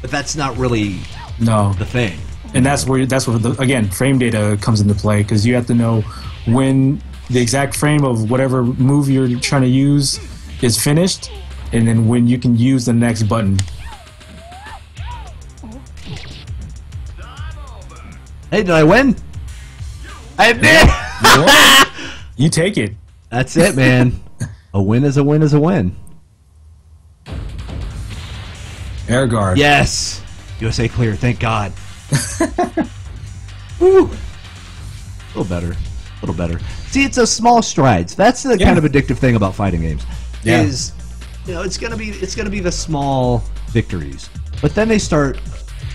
[SPEAKER 1] but that's not really the thing.
[SPEAKER 2] And that's where again frame data comes into play because you have to know when the exact frame of whatever move you're trying to use is finished, and then when you can use the next button.
[SPEAKER 1] Hey, did I win? I did!
[SPEAKER 2] You take it.
[SPEAKER 1] That's it, man. A win is a win is a win.
[SPEAKER 2] Air guard.
[SPEAKER 1] Yes! USA clear, thank God. Woo! A little better. A little better. See, it's those small strides. That's the kind of addictive thing about fighting games. Is, you know, it's gonna be the small victories, but then they start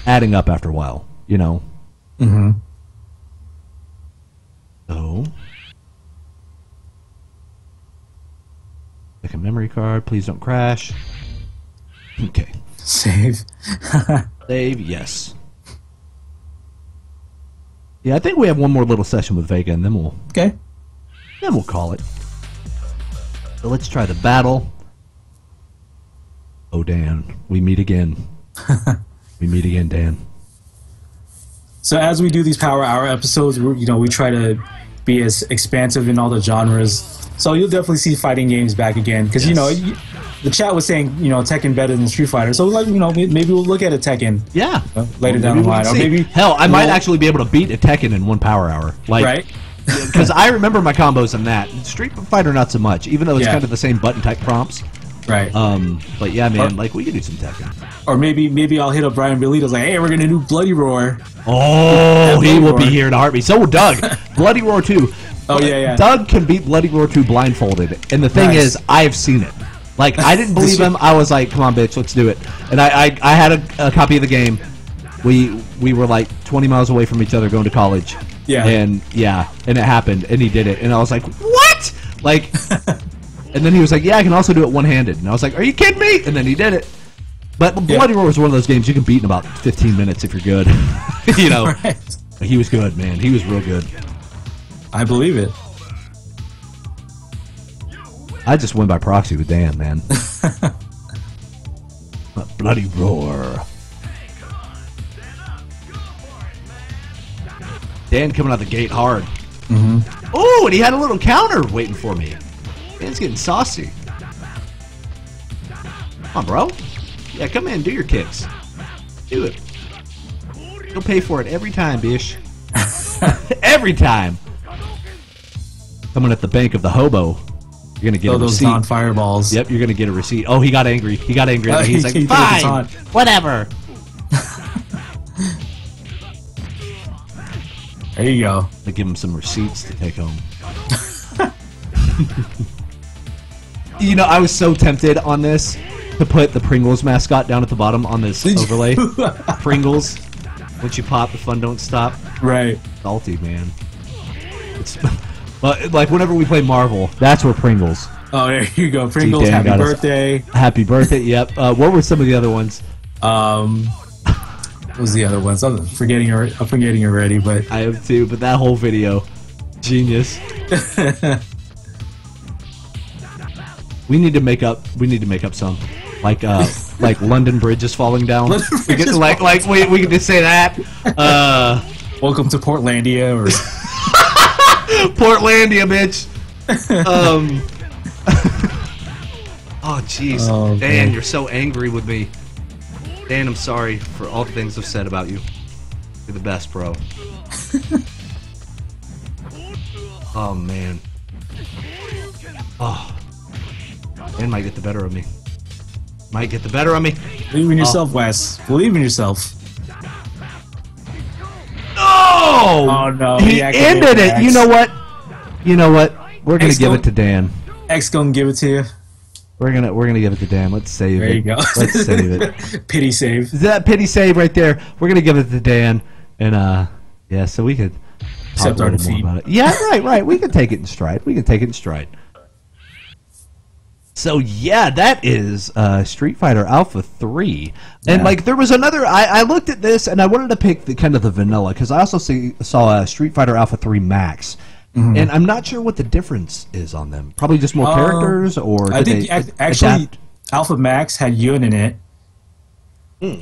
[SPEAKER 1] adding up after a while. You know.
[SPEAKER 2] Mm-hmm.
[SPEAKER 1] So, like a memory card. Please don't crash. Okay.
[SPEAKER 2] Save.
[SPEAKER 1] Save. Yes. Yeah, I think we have one more little session with Vega, and then we'll call it. So let's try the battle. Oh, Dan, we meet again. We meet again, Dan.
[SPEAKER 2] So as we do these Power Hour episodes, we try to be as expansive in all the genres. So you'll definitely see fighting games back again because the chat was saying Tekken better than Street Fighter. So maybe we'll look at a Tekken.
[SPEAKER 1] Yeah.
[SPEAKER 2] Later down the line, or maybe
[SPEAKER 1] I might actually be able to beat a Tekken in 1 Power Hour. Like,
[SPEAKER 2] right.
[SPEAKER 1] Because I remember my combos in that. Street Fighter not so much, even though it's kind of the same button type prompts.
[SPEAKER 2] Right.
[SPEAKER 1] But yeah, man, we could do some Tekken.
[SPEAKER 2] Or maybe I'll hit up Brian Belito's like, hey, we're gonna do Bloody Roar.
[SPEAKER 1] Oh, he will be here in a heartbeat. So will Doug. Bloody Roar 2.
[SPEAKER 2] Oh yeah.
[SPEAKER 1] Doug can beat Bloody Roar 2 blindfolded, and the thing is, I've seen it. Like, I didn't believe him. I was like, come on, bitch, let's do it. And I had a copy of the game, we were like 20 miles away from each other going to college.
[SPEAKER 2] Yeah.
[SPEAKER 1] And it happened, and he did it, and I was like, what? Like, and then he was like, yeah, I can also do it one-handed, and I was like, are you kidding me? And then he did it. But Bloody Roar was one of those games you can beat in about 15 minutes if you're good. You know,
[SPEAKER 2] Right.
[SPEAKER 1] He was good, man. He was real good.
[SPEAKER 2] I believe it.
[SPEAKER 1] I just went by proxy with Dan, man. Bloody Roar. Dan coming out the gate hard. Oh, and he had a little counter waiting for me. Dan's getting saucy. Come on, bro. Yeah, come in, do your kicks. Do it. You'll pay for it every time, bish. Every time. Coming at the bank of the hobo. You're gonna get a
[SPEAKER 2] those
[SPEAKER 1] receipt.
[SPEAKER 2] non-fireballs.
[SPEAKER 1] Yep, you're gonna get a receipt. Oh, he got angry. He got angry. And he's like,
[SPEAKER 2] He threw the
[SPEAKER 1] fine,
[SPEAKER 2] taunt.
[SPEAKER 1] whatever.
[SPEAKER 2] There you go.
[SPEAKER 1] I give him some receipts to take home. You know, I was so tempted on this to put the Pringles mascot down at the bottom on this overlay. Pringles. Once you pop, the fun don't stop.
[SPEAKER 2] Right.
[SPEAKER 1] Salty, man. It's, but like whenever we play Marvel, that's where Pringles.
[SPEAKER 2] Oh, there you go. Pringles,
[SPEAKER 1] Dan
[SPEAKER 2] happy
[SPEAKER 1] got us.
[SPEAKER 2] birthday.
[SPEAKER 1] Happy birthday. Yep. What were some of the other ones?
[SPEAKER 2] What was the other ones? I'm forgetting already, but
[SPEAKER 1] I have too. But that whole video, genius. We need to make up. We need to make up some, like London Bridge is falling down. We could, we could just say that.
[SPEAKER 2] welcome to Portlandia or
[SPEAKER 1] Portlandia, bitch. Oh, jeez.
[SPEAKER 2] Oh,
[SPEAKER 1] Dan,
[SPEAKER 2] man.
[SPEAKER 1] you're so angry with me. Dan, I'm sorry for all the things I've said about you. You're the best, bro. Oh, man. Oh. Dan might get the better of me. Might get the better of me.
[SPEAKER 2] believe in yourself, Wes. Believe in yourself.
[SPEAKER 1] Oh!
[SPEAKER 2] no,
[SPEAKER 1] He
[SPEAKER 2] he activated
[SPEAKER 1] ended it.
[SPEAKER 2] X.
[SPEAKER 1] You know what? You know what? We're gonna
[SPEAKER 2] X
[SPEAKER 1] give
[SPEAKER 2] don't-
[SPEAKER 1] it to Dan.
[SPEAKER 2] X gonna give it to you.
[SPEAKER 1] We're gonna give it to Dan. Let's save
[SPEAKER 2] There
[SPEAKER 1] it.
[SPEAKER 2] you go.
[SPEAKER 1] Let's save it.
[SPEAKER 2] Pity save.
[SPEAKER 1] That pity save right there. We're gonna give it to Dan, and yeah, so we could talk
[SPEAKER 2] Accept
[SPEAKER 1] a
[SPEAKER 2] our
[SPEAKER 1] little more
[SPEAKER 2] defeat.
[SPEAKER 1] about it. Yeah, right. We can take it in stride. We can take it in stride. So yeah, that is Street Fighter Alpha 3, and
[SPEAKER 2] Yeah.
[SPEAKER 1] like there was another. I looked at this and I wanted to pick the kind of the vanilla because I also saw Street Fighter Alpha 3 Max. And I'm not sure what the difference is on them. Probably just more characters, or
[SPEAKER 2] I
[SPEAKER 1] did
[SPEAKER 2] think
[SPEAKER 1] they
[SPEAKER 2] actually
[SPEAKER 1] adapt?
[SPEAKER 2] Alpha Max had Yun in it. And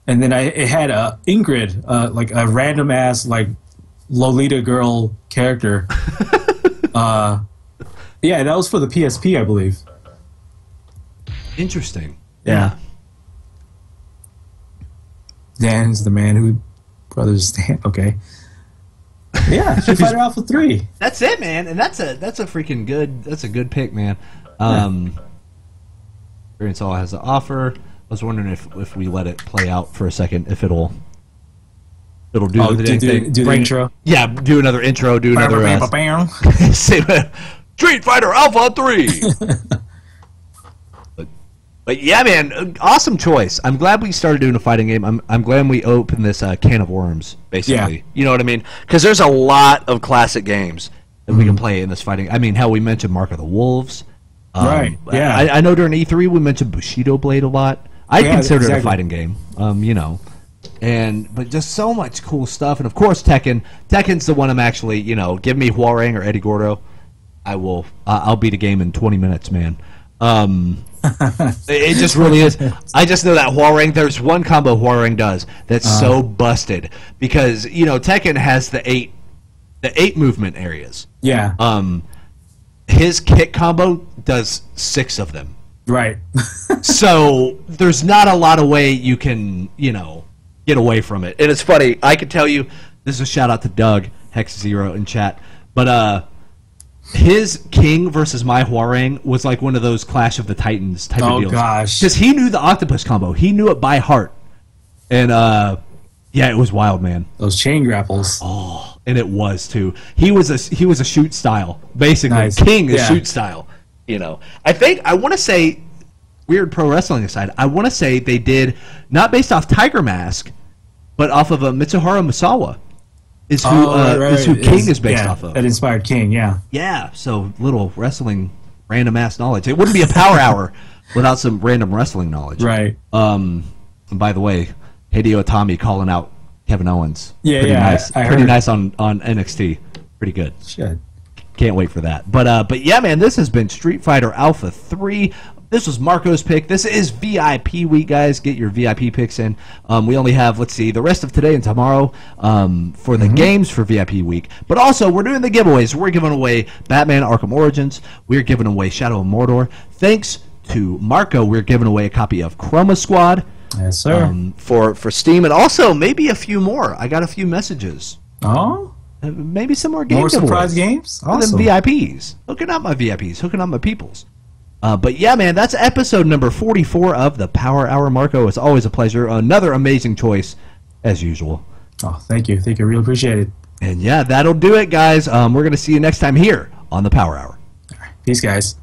[SPEAKER 2] then it had Ingrid, like a random ass like Lolita girl character. Yeah, that was for the PSP, I believe.
[SPEAKER 1] Interesting.
[SPEAKER 2] Yeah. Dan's the man who brothers Dan. Okay. Yeah, Street Fighter Alpha 3.
[SPEAKER 1] That's it, man, and that's a freaking good. That's a good pick, man. Experience all has to offer. I was wondering if we let it play out for a second, if it'll do the dang thing.
[SPEAKER 2] do the
[SPEAKER 1] Bring-
[SPEAKER 2] intro.
[SPEAKER 1] Yeah, do another intro. Do another. Street Fighter Alpha 3. But yeah, man, awesome choice. I'm glad we started doing a fighting game. I'm glad we opened this can of worms, basically.
[SPEAKER 2] Yeah.
[SPEAKER 1] You know what I mean? Because there's a lot of classic games that we can play in this fighting. I mean, hell, we mentioned Mark of the Wolves.
[SPEAKER 2] Right, yeah.
[SPEAKER 1] I know during E3 we mentioned Bushido Blade a lot. I
[SPEAKER 2] Yeah,
[SPEAKER 1] consider it a
[SPEAKER 2] exactly.
[SPEAKER 1] fighting game. You know. But just so much cool stuff, and of course Tekken. Tekken's the one I'm actually, give me Huarang or Eddie Gordo, I'll beat a game in 20 minutes, man. It just really is. I just know that Huarang. There's one combo Huarang does that's so busted because Tekken has the eight movement areas.
[SPEAKER 2] Yeah.
[SPEAKER 1] His kick combo does 6 of them.
[SPEAKER 2] Right.
[SPEAKER 1] So there's not a lot of way you can get away from it. And it's funny. I can tell you. This is a shout out to Doug Hex Zero in chat, but his King versus my Huarang was like one of those Clash of the Titans type of deals.
[SPEAKER 2] Oh gosh.
[SPEAKER 1] Because he knew the octopus combo. He knew it by heart. And yeah, it was wild, man.
[SPEAKER 2] Those chain grapples.
[SPEAKER 1] Oh, and it was too. He was a shoot style, basically.
[SPEAKER 2] Nice.
[SPEAKER 1] King is
[SPEAKER 2] Yeah.
[SPEAKER 1] shoot style. I want to say weird pro wrestling aside, I want to say they did, not based off Tiger Mask, but off of Mitsuharu Misawa. Is who King is based off of.
[SPEAKER 2] That inspired King, yeah.
[SPEAKER 1] Yeah, so little wrestling random ass knowledge. It wouldn't be a power hour without some random wrestling knowledge.
[SPEAKER 2] Right.
[SPEAKER 1] And by the way, Hideo Itami calling out Kevin Owens.
[SPEAKER 2] Yeah,
[SPEAKER 1] pretty
[SPEAKER 2] yeah.
[SPEAKER 1] Nice.
[SPEAKER 2] I
[SPEAKER 1] pretty
[SPEAKER 2] heard.
[SPEAKER 1] nice on NXT. Pretty good.
[SPEAKER 2] Shit.
[SPEAKER 1] Can't wait for that. But yeah, man, this has been Street Fighter Alpha 3. This was Marco's pick. This is VIP week, guys. Get your VIP picks in. We only have, let's see, the rest of today and tomorrow for the games for VIP week. But also, we're doing the giveaways. We're giving away Batman Arkham Origins. We're giving away Shadow of Mordor. Thanks to Marco, we're giving away a copy of Chroma Squad.
[SPEAKER 2] Yes, sir.
[SPEAKER 1] For Steam. And also, maybe a few more. I got a few messages.
[SPEAKER 2] Oh?
[SPEAKER 1] Maybe some more game
[SPEAKER 2] More surprise
[SPEAKER 1] giveaways.
[SPEAKER 2] games?
[SPEAKER 1] Awesome.
[SPEAKER 2] Awesome.
[SPEAKER 1] VIPs. Hooking up my VIPs. Hooking up my peoples. But yeah, man, that's episode number 44 of the Power Hour. Marco, it's always a pleasure. Another amazing choice, as usual.
[SPEAKER 2] Oh, thank you. Thank you. Really appreciate it.
[SPEAKER 1] And yeah, that'll do it, guys. We're going to see you next time here on the Power Hour.
[SPEAKER 2] All right. Peace, guys.